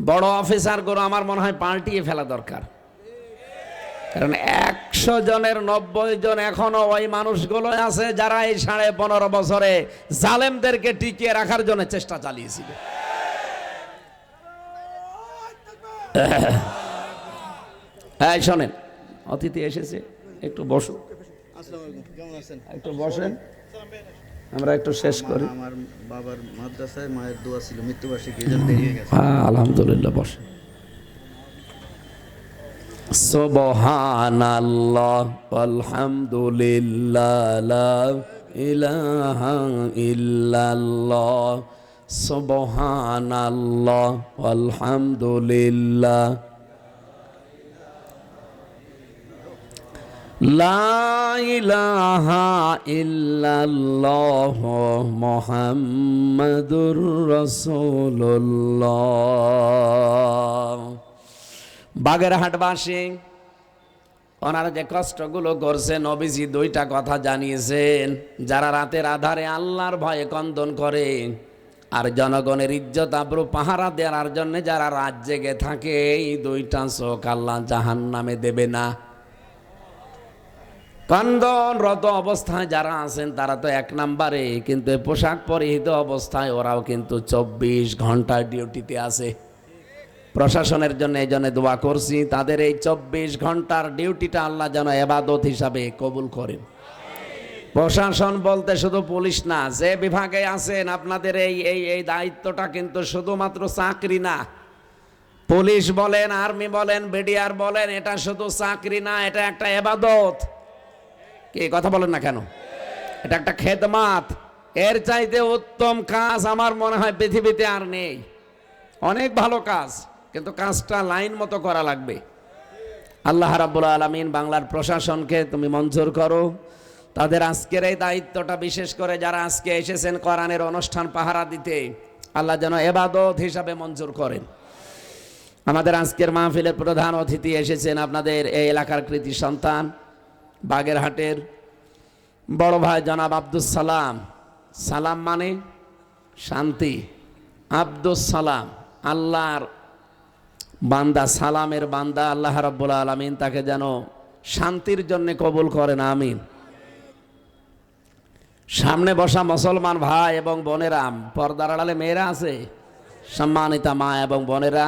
বড় অফিসারগুলো আমার মনে হয় পাল্টিয়ে ফেলা দরকার। কারণ 100 জনের 90 জন এখনো ওই মানুষগুলো আছে যারা এই 15.5 বছরে জালেমদেরকে টিকিয়ে রাখার জন্য চেষ্টা চালিয়েছিল। হ্যাঁ, শোনেন, অতিথি এসেছে, একটু বসুন, একটু বসেন, আমরা একটু শেষ করি। আমার বাবার মাদ্রাসায় মায়ের দোয়া ছিল, মৃত্যুবার্ষিকী, এজন্য দেরি হয়ে গেছে। আলহামদুলিল্লাহ, বসেন। সুবহানাল্লাহ আলহামদুলিল্লাহ লা ইলাহা ইল্লাল্লাহ। সুবহানাল্লাহ আলহামদুলিল্লাহ লা ইলাহা ইল্লাল্লাহ মুহাম্মাদুর রাসূলুল্লাহ। বাগেরহাটবাসী ওনারা যে কষ্টগুলো করছে, নবীজি 2টা কথা জানিয়েছেন। যারা রাতের আধারে আল্লাহর ভয়ে কন্দন করে আর জনগণের ইজ্জত আবরু পাহারা দেওয়ার জন্য যারা রাত জেগে থাকে, এই 2টা চোখ আল্লাহ জাহান্নামে দেবে না। কন্দনরত অবস্থায় যারা আছেন তারা তো 1 নম্বরে, কিন্তু পোশাক পরিহিত অবস্থায় ওরাও কিন্তু 24 ঘন্টা ডিউটিতে আছে। প্রশাসনের জন্য এই জন্য দোয়া করছি, তাদের এই 24 ঘন্টার ডিউটিটা আল্লাহ যেন ইবাদত হিসাবে কবুল করেন। প্রশাসন বলতে শুধু পুলিশ না, যে বিভাগে আছেন আপনাদের এই দায়িত্বটা কিন্তু শুধুমাত্র চাকরি না। পুলিশ বলেন, আর্মি বলেন, বিডিআর বলেন, এটা শুধু চাকরি না, এটা একটা ইবাদত। কি কথা বলেন না কেন? এটা একটা খেদমাত। এর চাইতে উত্তম কাজ আমার মনে হয় পৃথিবীতে আর নেই। অনেক ভালো কাজ, কিন্তু কাজটা লাইন মতো করা লাগবে। আল্লাহ রাব্বুল আলামিন বাংলার প্রশাসনকে তুমি মঞ্জুর করো। তাদের আজকের এই দায়িত্বটা, বিশেষ করে যারা আজকে এসেছেন কোরআনের অনুষ্ঠান পাহারা দিতে, আল্লাহ যেন ইবাদত হিসাবে মঞ্জুর করেন। আমাদের আজকের মাহফিলের প্রধান অতিথি এসেছেন আপনাদের এই এলাকার কৃতি সন্তান, বাগেরহাটের বড় ভাই জনাব আব্দুল সালাম। সালাম মানে শান্তি। আব্দুল সালাম আল্লাহর বান্দা, সালামের বান্দা। আল্লাহ রাব্বুল আলামিন তাকে যেন শান্তির জন্য কবুল করেন, আমিন। সামনে বসা মুসলমান ভাই এবং বোনেরা, পর্দার আড়ালে মেয়েরা আছে, সম্মানিতা মা এবং বোনেরা,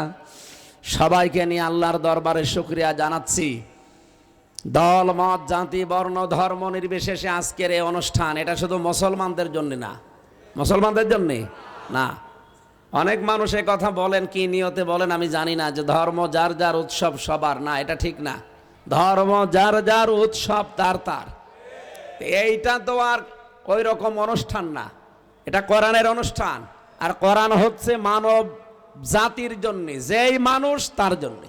সবাইকে নিয়ে আল্লাহর দরবারে শুকরিয়া জানাচ্ছি। দল মত জাতি বর্ণ ধর্ম নির্বিশেষে আজকের এই অনুষ্ঠান, এটা শুধু মুসলমানদের জন্য না। মুসলমানদের জন্যে না। অনেক মানুষ এই কথা বলেন, কি নিয়তে বলেন আমি জানি না, যে ধর্ম যার যার উৎসব সবার। না, এটা ঠিক না। ধর্ম যার যার উৎসব তার তার। এইটা তো আর ওই রকম অনুষ্ঠান না, এটা কোরআনের অনুষ্ঠান। আর কোরআন হচ্ছে মানব জাতির জন্য, যেই মানুষ তার জন্য।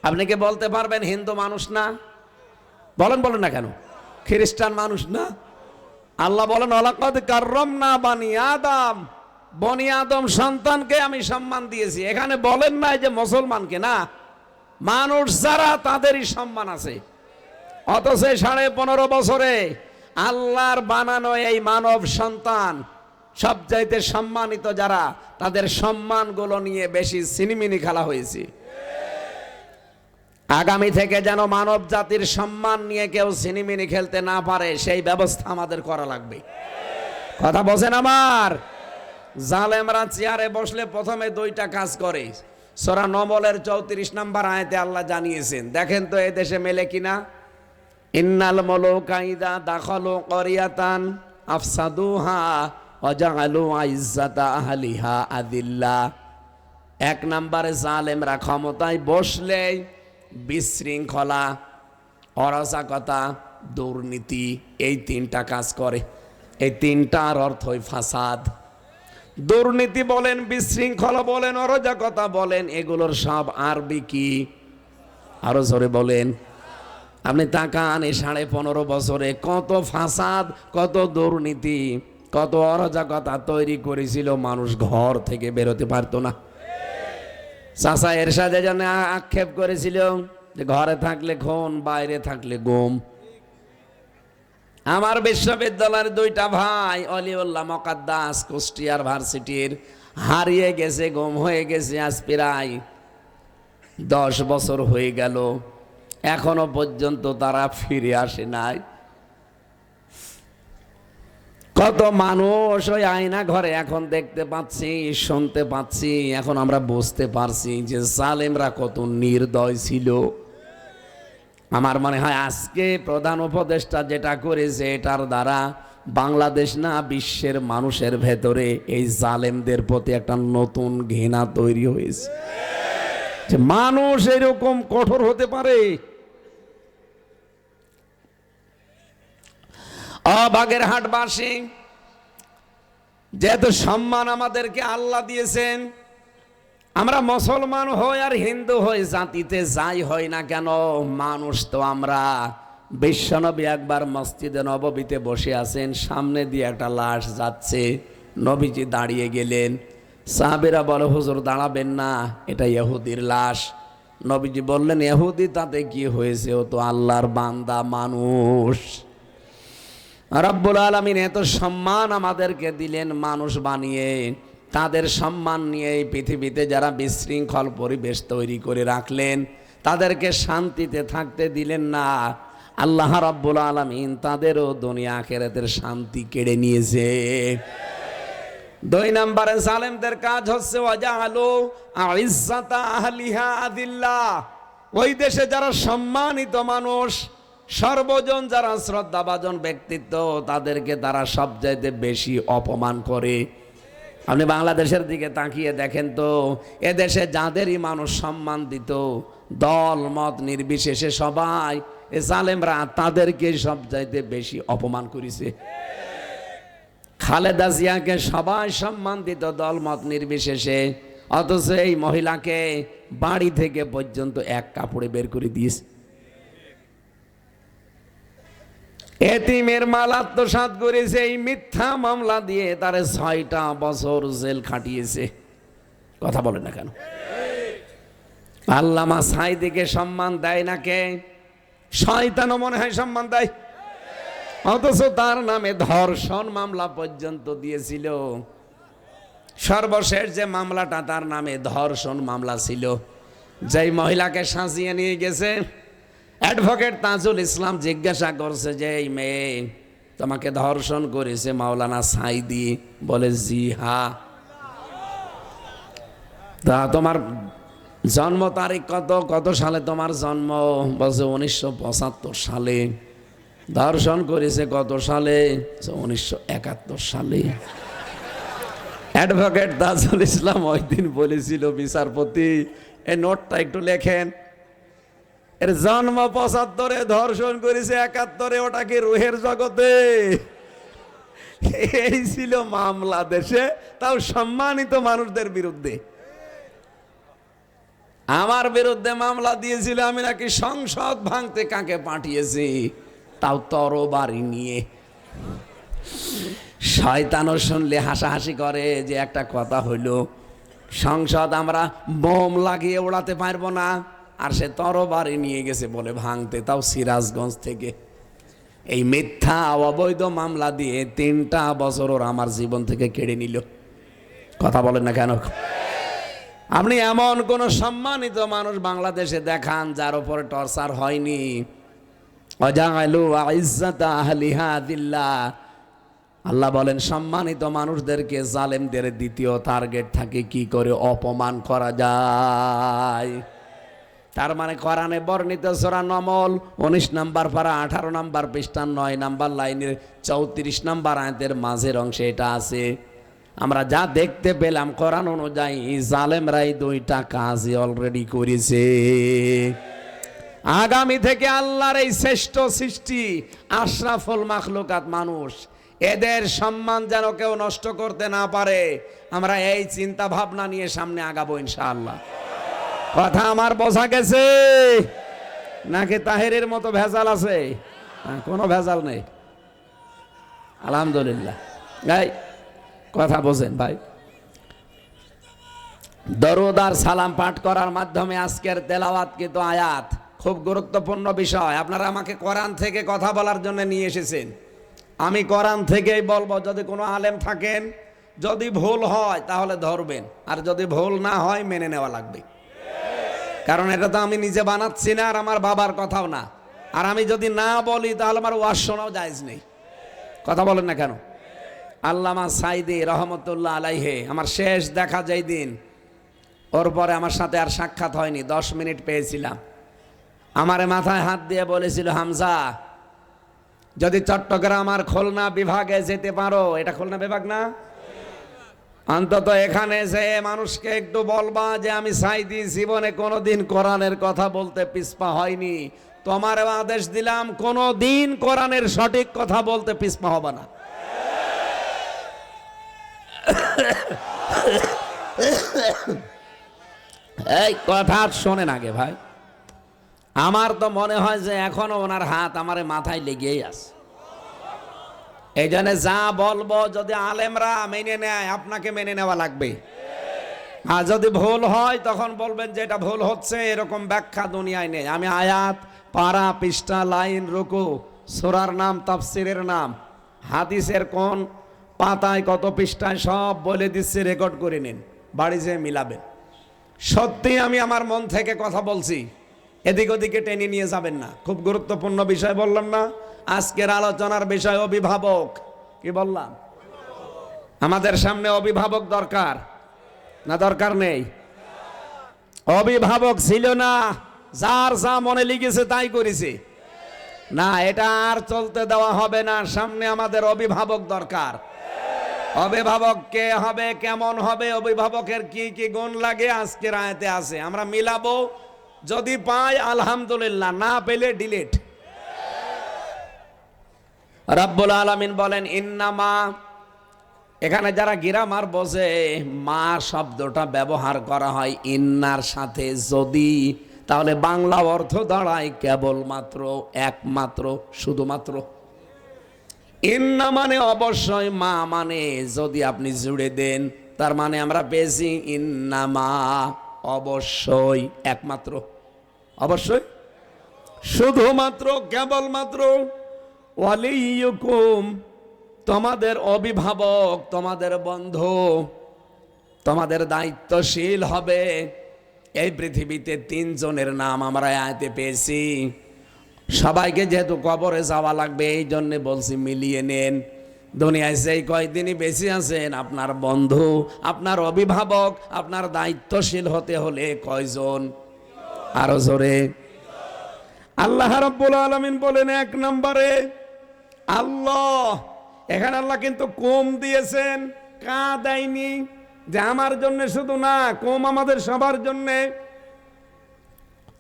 আপনি কি বলতে পারবেন হিন্দু মানুষ না? বলেন না কেন? খ্রিস্টান মানুষ না? আল্লাহ বলেন ওয়ালাকাদ কাররামনা বানি আদম। বনি আদম সন্তানকে আমি সম্মান দিয়েছি। এখানে বলেন নাই যে মুসলমানকে, না, মানুষ যারা তাদেরই সম্মান আছে। অথচ 15.5 বছরে আল্লাহর বানানো এই মানব সন্তান সবচাইতে সম্মানিত যারা, তাদের সম্মানগুলো নিয়ে বেশি সিনিমিনি খেলা হয়েছে। আগামী থেকে যেন মানব জাতির সম্মান নিয়ে কেউ সিনিমিনি খেলতে না পারে সেই ব্যবস্থা আমাদের করা লাগবে। কথা বলছেন আমার? জালেমরা চেয়ারে বসলে প্রথমে 2টা কাজ করে। সূরা নমলের 34 নম্বর আয়াতে আল্লাহ জানিয়েছেন, দেখেন তো এই দেশে মেলে কিনা। ইন্নাল মুলুকা ইযা দাখালু ক্বরিয়াতান আফসাদুহা ওয়া জাআলু ইজ্জাতা আহলিহা আযিল্লা। 1 নম্বরে জালেমরা ক্ষমতায় বসলে বিশৃঙ্খলা, অরাজকতা, দুর্নীতি, এই 3টা কাজ করে। এই 3টার অর্থই ফাসাদ। দুর্নীতি বলেন, বিশৃঙ্খলা বলেন, অরাজকতা বলেন, এগুলোর সব আরবি কি? আরো জোরে বলেন। আপনি তাকান, এই 15.5 বছরে কত ফাসাদ, কত দুর্নীতি, কত অরাজকতা তৈরি করেছিল, মানুষ ঘর থেকে বেরোতে পারতো না। চাচা এরশাদে যেন আক্ষেপ করেছিল যে ঘরে থাকলে খুন, বাইরে থাকলে গুম। আমার বিশ্ববিদ্যালয়ের 2টা ভাই অলিউল্লাহ মোকাদ্দাস কুষ্টিয়ার ভার্সিটির হারিয়ে গেছে, গুম হয়ে গেছে, আজ প্রায় 10 বছর হয়ে গেল, এখনো পর্যন্ত তারা ফিরে আসে নাই। কত মানুষ ওই আয়না ঘরে এখন দেখতে পাচ্ছি, শুনতে পাচ্ছি, এখন আমরা বুঝতে পারছি যে জালেমরা কত নির্দয় ছিল। আমার মনে হয় আজকে প্রধান উপদেষ্টা যেটা করেছে, এটার দ্বারা বাংলাদেশ না বিশ্বের মানুষের ভেতরে এই জালেমদের প্রতি একটা নতুন ঘৃণা তৈরি হয়েছে, যে মানুষ এরকম কঠোর হতে পারে। বাগেরহাটবাসী, যেহেতু সম্মান আমাদেরকে আল্লাহ দিয়েছেন, আমরা মুসলমান হই আর হিন্দু হই, জাতিতে যাই হই না কেন, মানুষ তো আমরা। বিশ্বনবী একবার মসজিদে নববীতে বসে আছেন, সামনে দিয়ে একটা লাশ যাচ্ছে, নবীজি দাঁড়িয়ে গেলেন। সাহাবীরা বলে, হুজুর দাঁড়াবেন না, এটা ইহুদির লাশ। নবীজি বললেন, ইহুদি তাতে কি হয়েছে, ও তো আল্লাহর বান্দা মানুষ। রব্বুল আলামিন এত সম্মান আমাদেরকে দিলেন মানুষ বানিয়ে, তাদের সম্মান নিয়ে এই পৃথিবীতে যারা বিশৃঙ্খল পরিবেশ তৈরি করে রাখলেন, তাদেরকে শান্তিতে থাকতে দিলেন না। আল্লাহ রব্বুল আলামিন তাদেরও দুনিয়া আখিরাতের শান্তি কেড়ে নিয়েছে। 2 নম্বরে জালেমদের কাজ হচ্ছে ওয়াজালু ইজ্জাতা আহলিহা আযিল্লা। ওই দেশে যারা সম্মানিত মানুষ, সর্বজন যারা শ্রদ্ধাভাজন ব্যক্তিত্ব, তাদেরকে তারা সবচাইতে বেশি অপমান করে। আপনি বাংলাদেশের দিকে তাকিয়ে দেখেন তো, এদেশে যাদেরই মানুষ সম্মান দিত, দল মত নির্বিশেষে সবাই, এ জালেমরা তাদেরকে সবচাইতে বেশি অপমান করেছে। খালেদা জিয়াকে সবাই সম্মান দিত দল মত নির্বিশেষে, অথচ এই মহিলাকে বাড়ি থেকে পর্যন্ত এক কাপড়ে বের করে দিয়েছে। এতিমের মাল আত্মসাৎ করেছে, এই মিথ্যা মামলা দিয়ে তারে 6টা বছর জেল খাটিয়েছে। কথা বলে না কেন? আল্লামা সাঈদীকে সম্মান দেয় না কে? শয়তানও মনে হয় সম্মান দেয়। অথচ তার নামে ধর্ষণ মামলা পর্যন্ত দিয়েছিল। সর্বশেষ যে মামলাটা তার নামে ধর্ষণ মামলা ছিল, যেই মহিলাকে সাজিয়ে নিয়ে গেছে, অ্যাডভোকেট তাজুল ইসলাম জিজ্ঞাসা করছে যে এই মেয়ে তোমাকে ধর্ষণ করেছে মাওলানা সাঈদী? বলে জি হ্যাঁ। তা তোমার জন্ম তারিখ কত, কত সালে তোমার জন্ম? বলছে 1975 সালে। ধর্ষণ করেছে কত সালে? 1971 সালে। অ্যাডভোকেট তাজুল ইসলাম ওই দিন বলেছিল, বিচারপতি এই নোটটা একটু লেখেন, এর জন্ম 75-এ, ধর্ষণ করেছে 71-এ, ওটা কি রুহের জগতে? এই ছিল মামলা দেশে, তাও সম্মানিত মানুষদের বিরুদ্ধে। আমার বিরুদ্ধে মামলা দিয়েছিল, আমি নাকি সংসদ ভাঙতে কাকে পাঠিয়েছি, তাও তরবারি নিয়ে। শয়তানও শুনলে হাসাহাসি করে যে একটা কথা হইল, সংসদ আমরা বোম লাগিয়ে ওড়াতে পারবো না, আর সে তরবারি নিয়ে গেছে বলে ভাঙতে, তাও সিরাজগঞ্জ থেকে। এই মিথ্যা অবৈধ মামলা দিয়ে 3টা বছর ওর আমার জীবন থেকে কেড়ে নিল। কথা বলেন না কেন? আপনি এমন কোন সম্মানিত মানুষ বাংলাদেশে দেখান যার উপরে টর্চার হয়নি। ওয়াজাআলু ইজ্জাতা আহলিহা দিল্লাহ। আল্লাহ বলেন সম্মানিত মানুষদেরকে জালেমদের দ্বিতীয় টার্গেট থাকে কি করে অপমান করা যায়। তার মানে কোরআনে বর্ণিত সূরা নমল 19 নম্বর পারা 18 নম্বর পৃষ্ঠা 9 নম্বর লাইনের 34 নম্বর আয়াতের মাঝের অংশে এটা আছে। আমরা যা দেখতে পেলাম কোরআন অনুযায়ী জালেমরাই 2টা কাজই অলরেডি করেছে। আগামী থেকে আল্লাহর এই শ্রেষ্ঠ সৃষ্টি আশরাফুল মাখলুকাত মানুষ, এদের সম্মান যেন কেউ নষ্ট করতে না পারে, আমরা এই চিন্তা ভাবনা নিয়ে সামনে আগাবো ইনশাআল্লাহ। কথা আমার বোঝা গেছে নাকি তাহেরের মতো ভেজাল আছে? কোনো ভেজাল নেই, আলহামদুলিল্লাহ। এই কথা বোঝেন ভাই। দরুদ আর সালাম পাঠ করার মাধ্যমে আজকের তেলাওয়াতকৃত আয়াত খুব গুরুত্বপূর্ণ বিষয়। আপনারা আমাকে কোরআন থেকে কথা বলার জন্য নিয়ে এসেছেন, আমি কোরআন থেকেই বলবো। যদি কোনো আলেম থাকেন, যদি ভুল হয় তাহলে ধরবেন, আর যদি ভুল না হয় মেনে নেওয়া লাগবে। কারণ এটা তো আমি নিজে বানাচ্ছি না, আর আমার বাবার কথাও না। আর আমি যদি না বলি তাহলে আমার ওয়াজ শোনাও জায়েজ নেই। কথা বলেন না কেন? আল্লামা সাইদি রহমতুল্লাহ আলাইহে আমার শেষ দেখা যেই দিন, ওর পরে আমার সাথে আর সাক্ষাৎ হয়নি, 10 মিনিট পেয়েছিলাম। আমারে মাথায় হাত দিয়ে বলেছিল, হামজা যদি চট্টগ্রাম আর খুলনা বিভাগে যেতে পারো, এটা খুলনা বিভাগ না, অন্তত এখানে যে মানুষকে একটু বলবা যে আমি সাইদি জীবনে কোনোদিন কোরআনের কথা বলতে পিছপা হয়নি, তোমার আদেশ দিলাম কোনোদিন কোরআনের সঠিক কথা বলতে পিছপা হবে না। এই কথা শোনেন আগে ভাই, আমার তো মনে হয় যে এখনো ওনার হাত আমার মাথায় লেগেই আছে। এই জন্য যা বলবো যদি আলেমরা মেনে নেয়, আপনাকে মেনে নেওয়া লাগবে। আর যদি ভুল হয় তখন বলবেন যে এটা ভুল হচ্ছে, এরকম ব্যাখ্যা দুনিয়ায় নেই। আমি আয়াত, পারা, পৃষ্ঠা, লাইন, রুকু, সূরার নাম, তাফসীরের নাম, হাদিসের কোন পাতায় কত পৃষ্ঠায় সব বলে দিচ্ছি, রেকর্ড করে নিন, বাড়ি যেয়ে মিলাবেন। সত্যি আমি আমার মন থেকে কথা বলছি, এদিক ওদিকে টেনে নিয়ে যাবেন না। খুব গুরুত্বপূর্ণ বিষয় বললাম না? আজকের আলোচনার বিষয় অভিভাবক। কি বললাম? আমাদের সামনে অভিভাবক দরকার না দরকার নেই? অভিভাবক ছিল না, যার যা মনে লিখেছে তাই করেছে না, এটা আর চলতে দেওয়া হবে না। সামনে আমাদের অভিভাবক দরকার। অভিভাবক কে হবে, কেমন হবে, অভিভাবকের কি কি গুণ লাগে আজকের আয়াতে আছে। আমরা মিলাবো, যদি পাই আলহামদুলিল্লাহ, না পেলে ডিলিট। রাব্বুল আলামিন বলেন ইন্নামা, এখানে যারা গ্রামার বোঝে, মা শব্দটা ব্যবহার করা হয় ইন্নার সাথে যদি, তাহলে বাংলা অর্থ দাঁড়ায় কেবলমাত্র, একমাত্র, শুধুমাত্র। ইন্না মানে অবশ্যই, মা মানে যদি আপনি জুড়ে দেন, তার মানে আমরা পেয়েছি ইন্নামা, অবশ্যই, একমাত্র, অবশ্যই, শুধুমাত্র, কেবলমাত্র। ওয়ালিয়ুকুম, তোমাদের অভিভাবক, তোমাদের বন্ধু, তোমাদের দায়িত্বশীল হবে। এই পৃথিবীতে 3 জনের নাম আমরা আয়াতে পেয়েছি। সবাইকে যেহেতু কবরে যাওয়া লাগবে, এই জন্যে বলছি মিলিয়ে নেন। দুনিয়ায় যেই কয়দিনই বেশি আছেন, আপনার বন্ধু, আপনার অভিভাবক, আপনার দায়িত্বশীল হতে হলে কয়জন? আরো জোরে। আল্লাহ রাব্বুল আলামিন বলেন 1 নম্বরে আল্লাহ। এখানে আল্লাহ কিন্তু কম দিয়েছেন, কা দেয়নি, যে আমার জন্য শুধু না, কম আমাদের সবার জন্যে,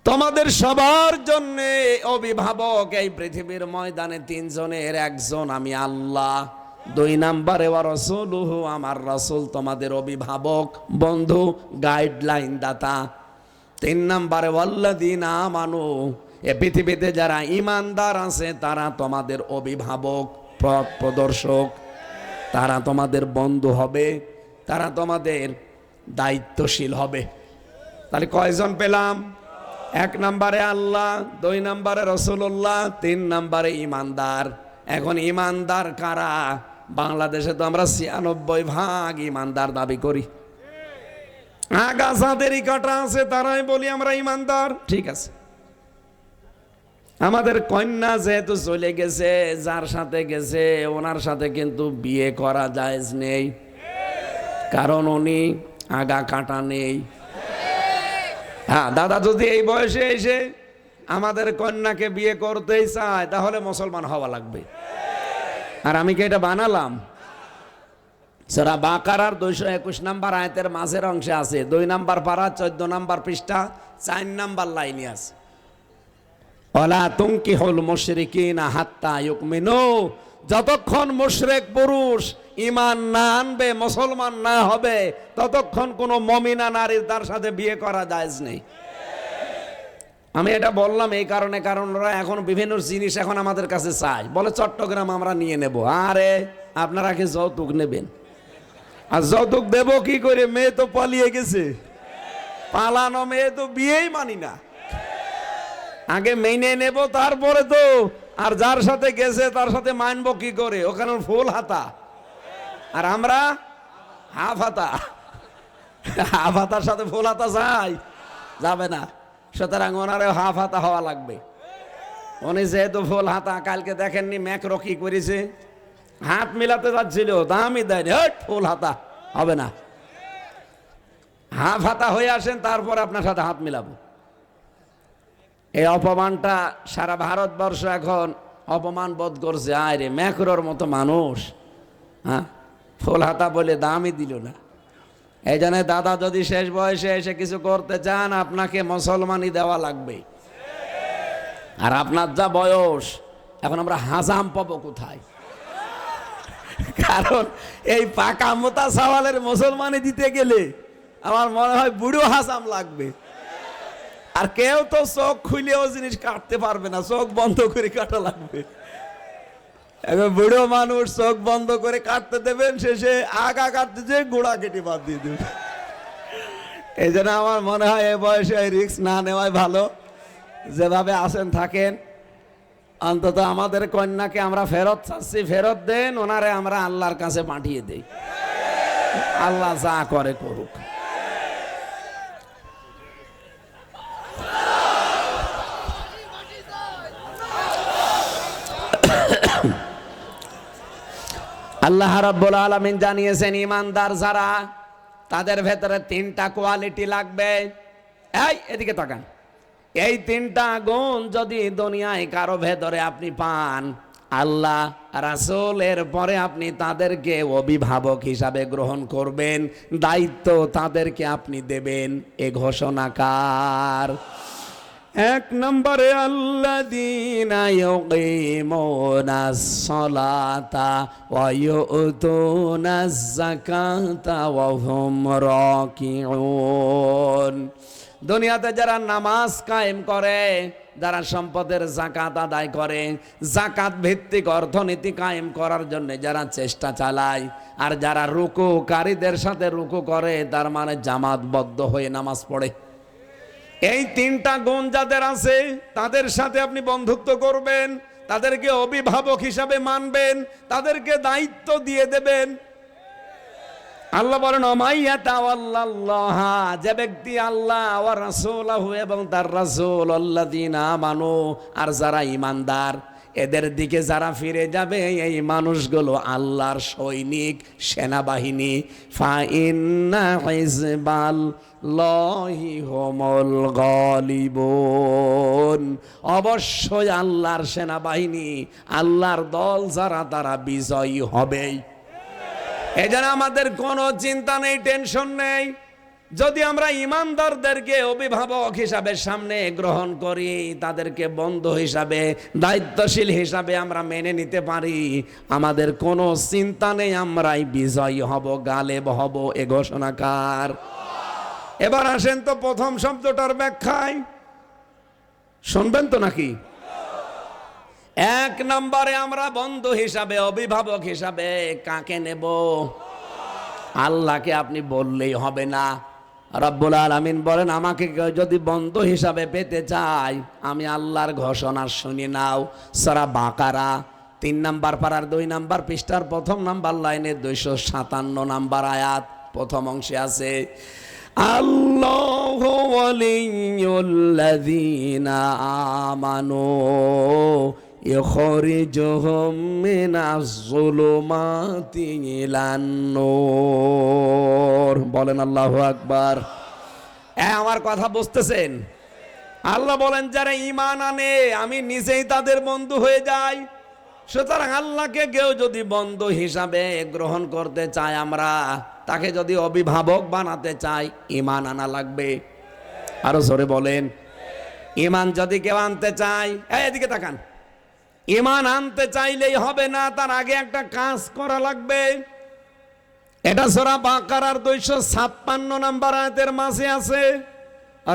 তোমাদের সবার জন্যে অভিভাবক এই পৃথিবীর ময়দানে 3 জনের একজন আমি আল্লাহ। 2 নম্বরে ওয়া রাসূলুহু, আমার রাসূল তোমাদের অভিভাবক, বন্ধু, গাইডলাইন দাতা। 3 নম্বরে ওয়াল্লাযীনা আমানু, এ পৃথিবীতে যারা ঈমানদার আছে তারা তোমাদের অভিভাবক, পথ প্রদর্শক। তারা তোমাদের বন্ধু হবে, তারা তোমাদের দায়িত্বশীল হবে। তাহলে কয়জন পেলাম? 1 নম্বরে আল্লাহ, 2 নম্বরে রাসূলুল্লাহ, 3 নম্বরে ইমানদার। এখন ইমানদার কারা? বাংলাদেশে তো আমরা 96% ইমানদার দাবি করি। আগাছাদেরই কাটা আছে, তারাই বলি আমরা ইমানদার। ঠিক আছে, আমাদের কন্যা যেহেতু চলে গেছে, যার সাথে গেছে ওনার সাথে কিন্তু বিয়ে করা জায়েজ নেই, কারণ উনি আগা কাটা নেই। হ্যাঁ, দাদা যদি এই বয়সে এসে আমাদের কন্যাকে বিয়ে করতেই চায়, তাহলে মুসলমান হওয়া লাগবে। আর আমি কি এটা বানালাম? সূরা বাকারার 221 নম্বর আয়াতের মাঝের অংশে আছে, 2 নম্বর পারা 14 নম্বর পৃষ্ঠা 4 নম্বর লাইনে আছে, ওয়ালা তুনকিহুল মুশরিকিনা হাত্তা ইউমিনু। যতক্ষণ মুশরিক পুরুষ ঈমান না আনবে, মুসলমান না হবে, ততক্ষণ কোনো মুমিনা নারীর তার সাথে বিয়ে করা জায়েজ নেই। আমি এটা বললাম এই কারণে, কারণ ওরা এখন বিভিন্ন জিনিস এখন আমাদের কাছে চায়, বলে চট্টগ্রাম আমরা নিয়ে নেব। আরে আপনারা কি যৌতুক নেবেন? আর যৌতুক দেব কি করে? মেয়ে তো পালিয়ে গেছে, পালানো মেয়ে তো বিয়েই মানি না। আগে মেনে নেব তারপরে তো। আর যার সাথে গেছে তার সাথে মানবো কি করে? ওখানে ফুল হাতা, আর আমরা হাফ হাতা। হাফ হাতার সাথে ফুল হাতা চাই? যাবে না। সুতরাং ওনারে হাফ হাতা হওয়া লাগবে। উনি যেহেতু ফুল হাতা, কালকে দেখেননি ম্যাক্রো কি করেছে? হাত মিলাতে যাচ্ছিল, দামই দেয়নি, ফুল হাতা হবে না। হাফ হাতা হয়ে আসেন, তারপর আপনার সাথে হাত মিলাবো। এই অপমানটা সারা ভারতবর্ষ এখন অপমান বোধ করছে। আরে ম্যাক্রোর মতো মানুষ, হ্যাঁ, ফুল হাতা বলে দামই দিল না। এই জন্য দাদা যদি শেষ বয়সে এসে কিছু করতে চান, আপনাকে মুসলমানই দেওয়া লাগবে। আর আপনার যা বয়স, এখন আমরা হাজাম পাবো কোথায়? কারণ এই পাকা মোতা সওয়ালের মুসলমানি দিতে গেলে আমার মনে হয় বুড়ো হাসাম লাগবে। আর কেউ তো চোখ খুলেও জিনিস কাটতে পারবে না, চোখ বন্ধ করে কাটা লাগবে। এখন বুড়ো মানুষ চোখ বন্ধ করে কাটতে দেবেন, শেষে আগা কাটতে যে গোড়া কেটে বাদ দিয়ে দেবে। এই জন্য আমার মনে হয় এই বয়সে রিস্ক না নেওয়াই ভালো। যেভাবে আছেন থাকেন। অন্তত আমাদের কন্যাকে আমরা ফেরত চাচ্ছি, ফেরত দেন। ওনারে আমরা আল্লাহর কাছে পাঠিয়ে দেই, আল্লাহ যা করে করুক। আল্লাহ রাব্বুল আলামিন জানিয়েছেন, ইমানদার যারা, তাদের ভেতরে 3টা কোয়ালিটি লাগবে। এই এদিকে তাকান। এই 3টা গুণ যদি দুনিয়ায় কারো ভেতরে আপনি পান, আল্লাহ রাসূলের পরে আপনি তাদেরকে অভিভাবক হিসাবে গ্রহণ করবেন, দায়িত্ব তাদেরকে আপনি দেবেন। এ ঘোষণা কার? 1 নম্বরে আল্লাযীনা ইউকিমুনাস সালাতা ওয়া ইউতুনাজ যাকাতা ওয়া হুম রাকিউন। দুনিয়াতে যারা নামাজ কায়েম করে, যারা সম্পদের যাকাত আদায় করে, যাকাত ভিত্তিক অর্থনীতি কায়েম করার জন্য যারা চেষ্টা চালায়, আর যারা রুকুকারীদের সাথে রুকু করে, তার মানে জামাতবদ্ধ হয়ে নামাজ পড়ে, এই 3টা গুণ যাদের আছে, তাদের সাথে আপনি বন্ধুত্ব করবেন, তাদেরকে অভিভাবক হিসাবে মানবেন, তাদেরকে দায়িত্ব দিয়ে দেবেন। আল্লাহ বলেন, ওমাইয়াতাওয়াল্লাল্লাহ, যে ব্যক্তি আল্লাহ ওয়া রাসূলাহু এবং তার রাসূল, আল্লাযীনা আমানু, আর যারা ঈমানদার, এদের দিকে যারা ফিরে যাবে, এই মানুষগুলো আল্লাহর সৈনিক, সেনাবাহিনী। ফাইন্না হিজবাল্লাহি হুমুল গালিবুন, অবশ্যই আল্লাহর সেনাবাহিনী, আল্লাহর দল যারা, তারা বিজয়ী হবেই। এজন্য আমাদের কোনো চিন্তা নেই, টেনশন নেই। যদি আমরা ইমানদারদেরকে অভিভাবক হিসাবে সামনে গ্রহণ করি, তাদেরকে বন্ধু হিসাবে, দায়িত্বশীল হিসাবে আমরা মেনে নিতে পারি, আমাদের কোনো চিন্তা নেই, আমরাই বিজয়ী হব, গালেব হব। এ ঘোষণাকার। এবার আসেন তো প্রথম শব্দটার ব্যাখ্যায়, শুনবেন তো নাকি? এক নম্বরে আমরা বন্ধু হিসাবে, অভিভাবক হিসাবে কাকে নেব? আল্লাহকে আপনি বললেই হবে না। রব্বুল আলামিন বলেন, আমাকে কেউ যদি বন্ধু হিসাবে পেতে চায়, আমি আল্লাহর ঘোষণা শুনে নাও। সূরা বাকারা 3 নম্বর পারার 2 নম্বর পৃষ্ঠার 1 নম্বর লাইনে 257 নম্বর আয়াত প্রথম অংশে আছে, আল্লাহু ওয়ালিয়ুল্লাযীনা আমানু ইখরিজুহুম মিনাজ যুলুমাতি ইলান নূর। বলেন আল্লাহু আকবার। আমার কথা বুঝতেছেন? আল্লাহ বলেন, যারা ঈমান আনে আমি নিজেই তাদের বন্ধু হয়ে যাই। সুতরাং আল্লাহকে কেউ যদি বন্ধু হিসাবে গ্রহণ করতে চায়, আমরা তাকে যদি অভিভাবক বানাতে চাই, ঈমান আনা লাগবে। আরো জোরে বলেন। ঈমান যদি কেউ আনতে চায়, এদিকে তাকান, ঈমান আনতে চাইলেই হবে না, তার আগে একটা কাজ করা লাগবে। এটা সূরা বাকারার 256 নম্বর আয়াতের মাঝে আছে।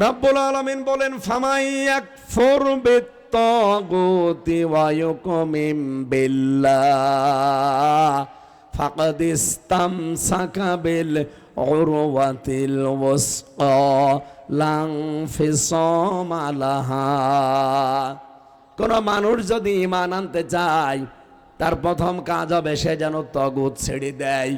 রব্বুল আলামিন বলেন, ফামাইয়াকফুর বিত্তাগুতি ওয়া ইউমিন বিল্লাহ ফাকাদ ইসতামসাকা বিল উরওয়াতিল ওয়াসকা লা ইনফিসামা লাহা। কোন মানুষ যদি ঈমান আনতে চায়, তার প্রথম কাজ হবে সে যেন তাগুত ছেড়ে দেয়।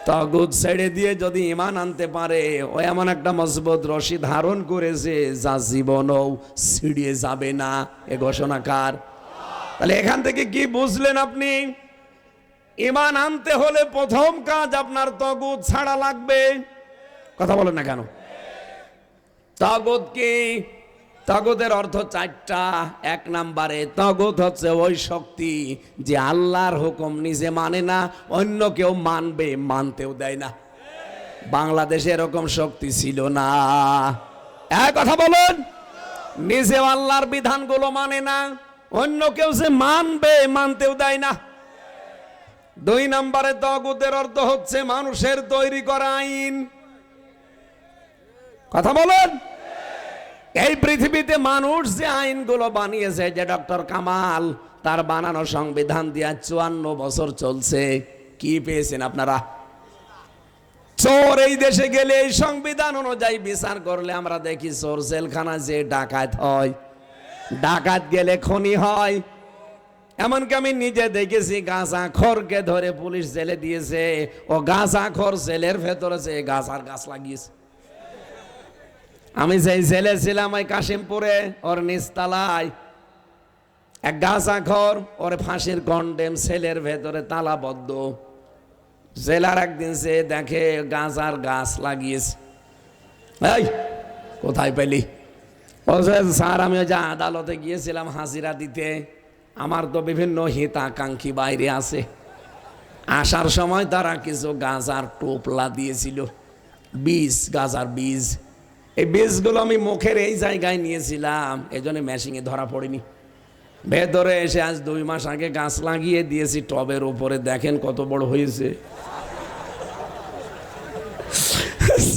তাগুত ছেড়ে দিয়ে যদি ঈমান আনতে পারে, ও এমন একটা মজবুত রশি ধারণ করেছে যা জীবনও ছিঁড়ে যাবে না। এ ঘোষণাকার। তাহলে এখান থেকে কি বুঝলেন আপনি? ঈমান আনতে হলে প্রথম কাজ আপনার তাগুত ছাড়া লাগবে। কথা বলেন না কেন? তাগুত কি? তাগুতের অর্থ 4টা। 1 নম্বরে তাগুত হচ্ছে ওই শক্তি যে আল্লাহর হুকুম নিজে মানে না, অন্য কেউ মানবে, মানতেও দেয় না। বাংলাদেশে এরকম শক্তি ছিল না। এক কথা বলুন, নিজে আল্লাহর বিধানগুলো মানে না, অন্য কেউ যে মানবে, মানতেও দেয় না। 2 নম্বরে তাগুতের অর্থ হচ্ছে মানুষের তৈরি করা আইন। কথা বলুন। এই পৃথিবীতে মানুষ যে আইনগুলো বানিয়েছে, যে ডক্টর কামাল তার বানানো সংবিধান দিয়ে 54 বছর চলছে, কি পেয়েছেন আপনারা? চোর এই দেশে গেলে এই সংবিধান অনুযায়ী বিচার করলে আমরা দেখি চোর জেলখানা যে ডাকাত হয়, ডাকাত গেলে খনি হয়। এমনকি আমি নিজে দেখেছি গাঁজাখোরকে ধরে পুলিশ জেলে দিয়েছে, ও গাঁজাখোর জেলের ভেতরে যে গাঁজার গাছ লাগিয়েছে। আমি যেই জেলে ছিলাম ওই কাশিমপুরে, ওর নিচতলায় এক গাঁজাখোর, ওর ফাঁসির কন্ডেম সেলের ভেতরে তালাবদ্ধ। জেলার একদিন সে দেখে গাঁজার গাছ লাগিয়েছে। এই কোথায় পেলি? বলছে, স্যার আমি ওই যে আদালতে গিয়েছিলাম হাজিরা দিতে, আমার তো বিভিন্ন হিতাকাঙ্ক্ষী বাইরে আছে, আসার সময় তারা কিছু গাঁজার টোপলা দিয়েছিল, বীজ, গাঁজার বীজ। এই বীজগুলো আমি মুখের এই জায়গায় নিয়েছিলাম, এই জন্য মেশিনে ধরা পড়েনি। ভেতরে এসে আজ 2 মাস আগে গাছ লাগিয়ে দিয়েছি টবের উপরে, দেখেন কত বড় হয়েছে।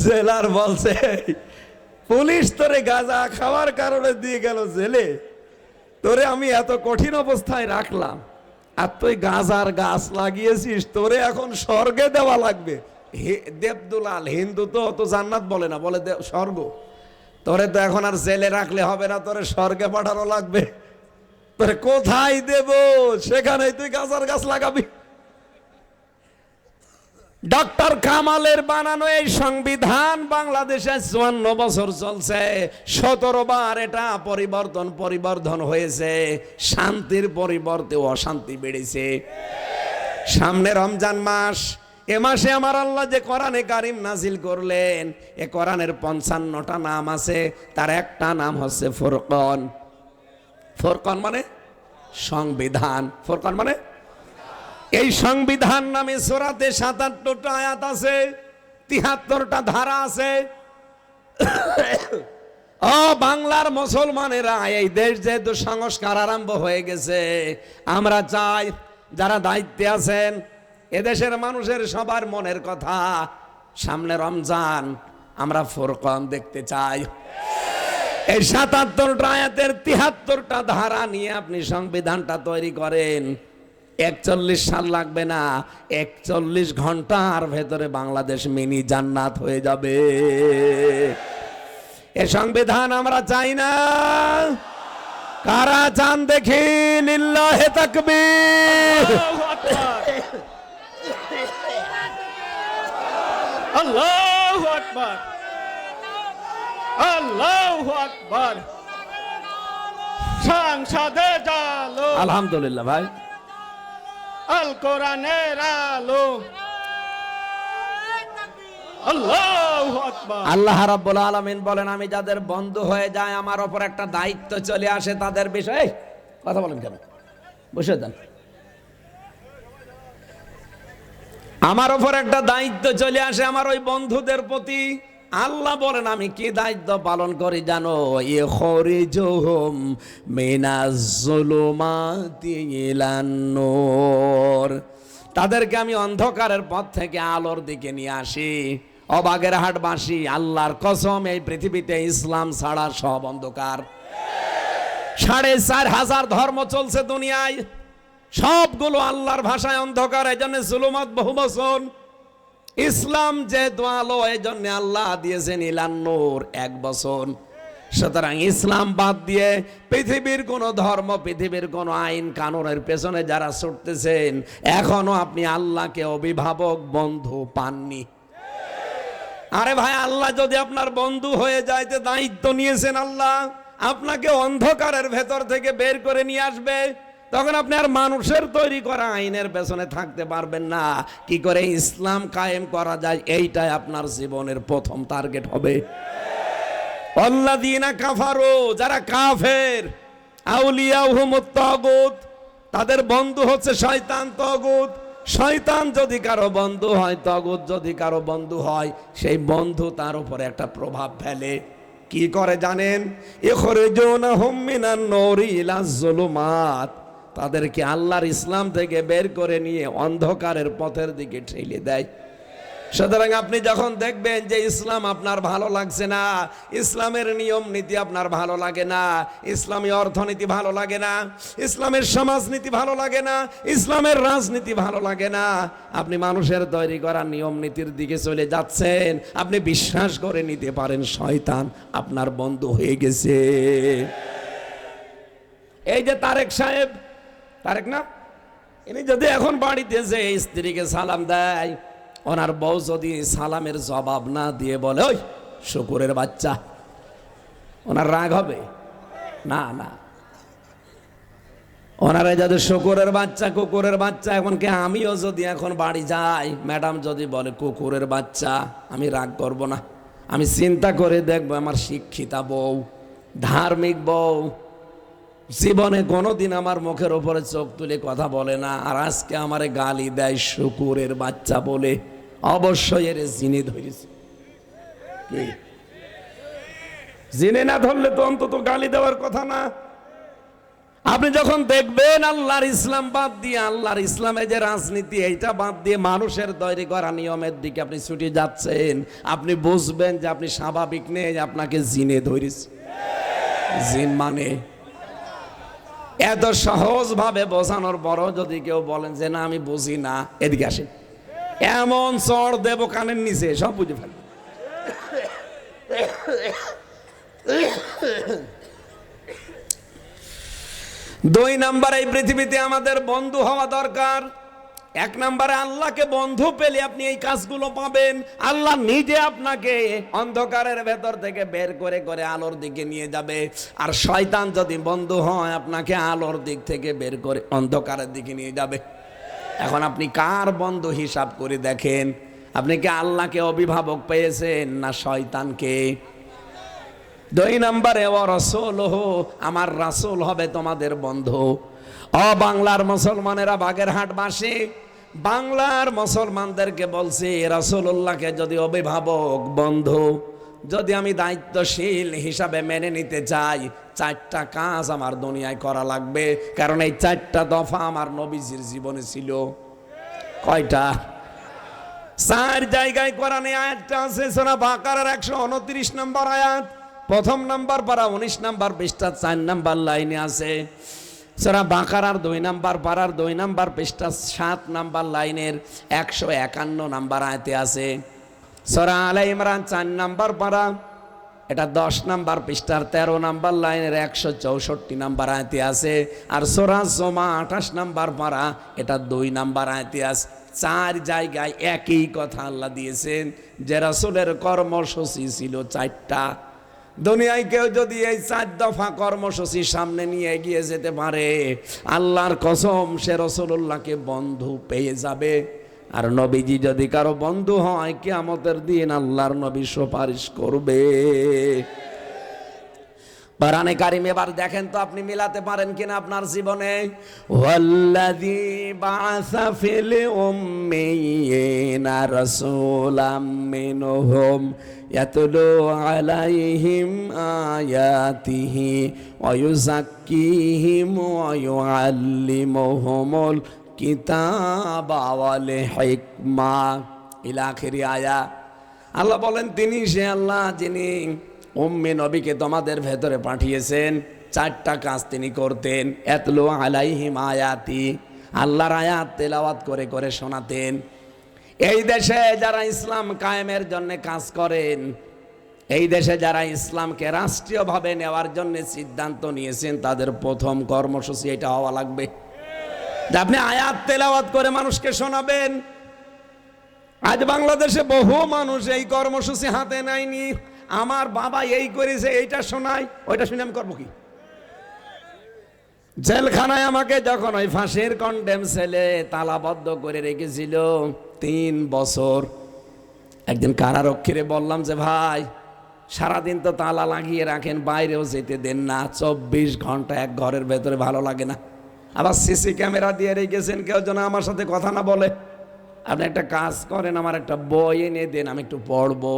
জেলার বলছে, পুলিশ তোরে গাঁজা খাওয়ার কারণে দিয়ে গেল জেলে, তোরে আমি এত কঠিন অবস্থায় রাখলাম, আর তুই গাঁজার গাছ লাগিয়েছিস, তোরে এখন স্বর্গে দেওয়া লাগবে। দেবদুলাল হিন্দু তো অত জান্নাত বলে না, বলে স্বর্গ। তোরে তো এখন আর জেলে রাখলে হবে না, তোরে স্বর্গে পাঠানো লাগবে। তোরে কোথায় দেব? সেখানেই তুই গাঁজার গাছ লাগাবি। ডক্টর কামালের বানানো এই সংবিধান বাংলাদেশে 54 বছর চলছে। 17 বার এটা পরিবর্তন হয়েছে। শান্তির পরিবর্তে অশান্তি বেড়েছে। সামনে রমজান মাস, এ মাসে আমার আল্লাহ যে কোরআনে কারিম নাজিল করলেন, এ কোরআনের 55টা নাম আছে, তার একটা নাম হচ্ছে ফুরকান। ফুরকান মানে সংবিধান। ফুরকান মানে এই সংবিধান নামে সূরাতে 77টা আয়াত আছে, 73টা ধারা আছে। ও বাংলার মুসলমানেরা, এই দেশ যেহেতু সংস্কার আরম্ভ হয়ে গেছে, আমরা চাই যারা দায়িত্বে আছেন, এদেশের মানুষের সবার মনের কথা, সামনে রমজান, আমরা ফুরকান দেখতে চাই। এই ৭৭টা আয়াতের ৭৩টা ধারা নিয়ে আপনি সংবিধানটা তৈরি করেন, ৪১ সাল লাগবে না, ৪১ ঘন্টার ভেতরে বাংলাদেশ মিনি জান্নাত হয়ে যাবে। এ সংবিধান আমরা চাই না। কারা চান দেখি? লিল্লাহে তাকবীর। আল্লাহু আকবার, আল্লাহু আকবার। সংসদে জালো, আলহামদুলিল্লাহ ভাই। আল কোরআনের আলো, আল্লাহু আকবার। আল্লাহ রাব্বুল আলামিন বলেন, আমি যাদের বন্ধু হয়ে যায় আমার ওপর একটা দায়িত্ব চলে আসে তাদের বিষয়ে। কথা বলেন কেন? বসে যান। আমার ওপর একটা দায়িত্ব চলে আসে আমার ওই বন্ধুদের প্রতি। আল্লাহ বলেন, আমি কি দায়িত্ব পালন করি জানো? ইখরিজুহুম মিনাজ যুলুমাতি ইলান নূর। তাদেরকে আমি অন্ধকারের পথ থেকে আলোর দিকে নিয়ে আসি। অবাগের হাটবাসী, আল্লাহর কসম, এই পৃথিবীতে ইসলাম ছাড়া সব অন্ধকার। ৪৫০০ ধর্ম চলছে দুনিয়ায়, সবগুলো আল্লাহর ভাষায় অন্ধকার। এই জন্য জুলুমাত বহু বচন। ইসলাম যেহেতু আলো, এই জন্য আল্লাহ দিয়েছেন ইলান নূর, এক বচন। সুতরাং ইসলাম বাদ দিয়ে পৃথিবীর কোন ধর্ম, পৃথিবীর কোন আইন কানুনের পেছনে যারা ছুটতেছেন, এখনো আপনি আল্লাহকে অভিভাবক বন্ধু পাননি। আরে ভাই, আল্লাহ যদি আপনার বন্ধু হয়ে যায়, তো দায়িত্ব নিয়েছেন আল্লাহ, আপনাকে অন্ধকারের ভেতর থেকে বের করে নিয়ে আসবে। তখন আপনি আর মানুষের তৈরি করা আইনের পেছনে থাকতে পারবেন না। কি করে ইসলাম কায়েম করা যায়, এইটাই আপনার জীবনের প্রথম টার্গেট হবে। আল্লাযীনা কাফারু, যারা কাফের, আউলিয়াহুমুত তাগুত, তাদের বন্ধু হচ্ছে শয়তান, তাগুত। শয়তান যদি কারো বন্ধু হয়, তাগুত যদি কারো বন্ধু হয়, সেই বন্ধু তার উপরে একটা প্রভাব ফেলে। কি করে জানেন? ইখরিজুনাহুম মিনান নূরি ইলাজ যুলুমাত, তাদেরকে আল্লাহর ইসলাম থেকে বের করে নিয়ে অন্ধকারের পথের দিকে ঠেলে দেয়। সুতরাং আপনি যখন দেখবেন যে ইসলাম আপনার ভালো লাগছে না, ইসলামের নিয়ম নীতি আপনার ভালো লাগে না, ইসলামী অর্থনীতি ভালো লাগে না, ইসলামের সমাজনীতি ভালো লাগে না, ইসলামের রাজনীতি ভালো লাগে না, আপনি মানুষের তৈরি করা নিয়ম নীতির দিকে চলে যাচ্ছেন, আপনি বিশ্বাস করে নিতে পারেন শয়তান আপনার বন্ধু হয়ে গেছে। এই যে তারেক সাহেব, তারেক না, ইনি যদি এখন বাড়িতে যে স্ত্রীকে সালাম দেয়, ওনার বউ যদি সালামের জবাব না দিয়ে বলে ওই শুকুরের বাচ্চা, ওনার রাগ হবে না? না, ওনারা যদি শুকুরের বাচ্চা, কুকুরের বাচ্চা, এমনকি আমিও যদি এখন বাড়ি যাই, ম্যাডাম যদি বলে কুকুরের বাচ্চা, আমি রাগ করব না। আমি চিন্তা করে দেখবো আমার শিক্ষিতা বউ, ধার্মিক বউ, জীবনে কোনোদিন আমার মুখের উপরে চোখ তুলে কথা বলে না, আর আজকে আমারে গালি দেয় শুকুরের বাচ্চা বলে, অবশ্যই এর জিনে ধরেছে। জিনে না ধরলে তো অন্তত গালি দেওয়ার কথা না। আপনি যখন দেখবেন আল্লাহর ইসলাম বাদ দিয়ে, আল্লাহর ইসলামের যে রাজনীতি, এইটা বাদ দিয়ে মানুষের তৈরি করা নিয়মের দিকে আপনি ছুটে যাচ্ছেন, আপনি বুঝবেন যে আপনি স্বাভাবিক নেই, আপনাকে জিনে ধরেছে। জিন মানে এত সহজ ভাবে বোঝানোর পরও যদি কেউ বলেন যে না আমি বুঝি না, এদিকে আসেন, এমন চড় দেব কানের নিচে, সব বুঝে ফেলবে। ২ নাম্বার, এই পৃথিবীতে আমাদের বন্ধু হওয়া দরকার। ১ নম্বরে আল্লাহকে বন্ধু পেলে আপনি এই কাজগুলো পাবেন। আল্লাহ নিজে আপনাকে অন্ধকারের ভেতর থেকে বের করে করে আলোর দিকে নিয়ে যাবে। আর শয়তান যদি বন্ধু হয়, আপনাকে আলোর দিক থেকে বের করে অন্ধকারের দিকে নিয়ে যাবে। এখন আপনি কার বন্ধু হিসাব করে দেখেন, আপনি কি আল্লাহকে অভিভাবক পেয়েছেন না শয়তানকে? ২ নম্বরে ও রাসূলুহু, আমার রাসূল হবে তোমাদের বন্ধু। ও বাংলার মুসলমানেরা, বাগেরহাটবাসী, বাংলার মুসলমানদেরকে বলছি, রাসূলুল্লাহকে যদি অভিভাবক বন্ধু, যদি আমি দায়িত্বশীল হিসাবে মেনে নিতে চাই, 4টা কাজ আমার দুনিয়ায় করা লাগবে। কারণ এই 4টা দফা আমার নবীজির জীবনে ছিল। কয়টা? 4 জায়গায় কোরআনে আয়াতটা আছে। সূরা বাকারার 129 নম্বর আয়াত, প্রথম নাম্বার পারা 19 নাম্বার পৃষ্ঠা 4 নাম্বার লাইনে আছে। সূরা বাকারার 2 নাম্বার পারার 2 নাম্বার পৃষ্ঠা 7 নাম্বার লাইনের 151 নাম্বার আয়াতে আছে। সূরা আলে ইমরান 4 নাম্বার পারা, এটা 10 নাম্বার পৃষ্ঠার 13 নাম্বার লাইনের 164 নাম্বার আয়াতে আছে। আর সূরা জুমা 28 নাম্বার পারা, এটা 2 নাম্বার আয়াতে আছে। 4 জায়গায় একই কথা আল্লাহ দিয়েছেন যে রাসূলের কর্মসূচি ছিল 4টা। দুনিয়ায় কেউ যদি এই 4 দফা কর্মসূচি সামনে নিয়ে এগিয়ে যেতে পারে, আল্লাহর কসম সে রাসূলুল্লাহকে বন্ধু পেয়ে যাবে। আর নবীজি যদি কারো বন্ধু হয়, কিয়ামতের দিন আল্লাহর নবী সুপারিশ করবে। কোরআনে কারিম এবার দেখেন তো আপনি মিলাতে পারেন কিনা আপনার জীবনে। ওয়াল্লাযী বাআসা ফিল উম্মিয়িনা রাসূলাম মিনহুম ইয়াতলু আলাইহিম আয়াতিহি ওয়া ইউযাক্কিহিম ওয়া ইউআল্লিমুহুমুল কিতাবা ওয়াল হিকমা ইলা আখিরি আয়া। আল্লাহ বলেন তিনি সে আল্লাহ যিনি উম্মে নবীকে তোমাদের ভেতরে পাঠিয়েছেন। 4টা কাজ তিনি করতেন। এতলু আলাইহিম আয়াতি, আল্লাহর আয়াত তেলাওয়াত করে করে শোনাতেন। এই দেশে যারা ইসলাম কায়েমের জন্য কাজ করেন, এই দেশে যারা ইসলামকে রাষ্ট্রীয়ভাবে নেওয়ার জন্য সিদ্ধান্ত নিয়েছেন, তাদের প্রথম কর্মসূচি এটা হওয়া লাগবে যে আপনি আয়াত তেলাওয়াত করে মানুষকে শোনাবেন। আজ বাংলাদেশে বহু মানুষ এই কর্মসূচি হাতে নেয়নি। আমার বাবা এই করেছে, এইটা শোনায়, ওইটা শুনে আমি করবো কি? জেলখানায় আমাকে যখন ওই ফাঁসির কন্ডেম ছেলে তালাবদ্ধ করে রেখেছিল 3 বছর, একদিন কারারক্ষীরে বললাম যে ভাই সারাদিন তো তালা লাগিয়ে রাখেন, বাইরেও যেতে দেন না, 24 ঘন্টা এক ঘরের ভেতরে ভালো লাগে না, আবার সিসি ক্যামেরা দিয়ে রেখেছেন, কেউ যেন আমার সাথে কথা না বলে। আপনি একটা কাজ করেন, আমার একটা বই এনে দেন, আমি একটু পড়বো।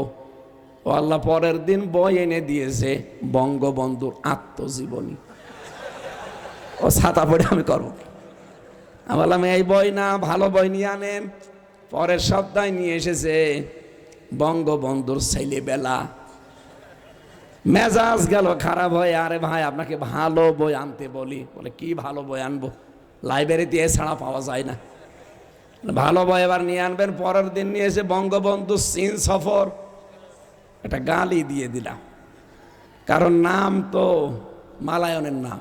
ও আল্লাহ পরের দিন বই এনে দিয়েছে, বঙ্গবন্ধুর আত্মজীবনী। ও ছাতা পড়ে আমি করবো কি? আমি বললাম এই বই না, ভালো বই নিয়ে আনেন। পরের সপ্তাহে নিয়ে এসেছে বঙ্গবন্ধুর ছেলেবেলা। মেজাজ গেল খারাপ হয়ে, আরে ভাই আপনাকে ভালো বই আনতে বলি। বলে কি ভালো বই আনবো? লাইব্রেরিতে এছাড়া পাওয়া যায় না। ভালো বই এবার নিয়ে আনবেন। পরের দিন নিয়ে এসে বঙ্গবন্ধু চীন সফর। একটা গালি দিয়ে দিলাম, কারণ নাম তো মালায়নের নাম।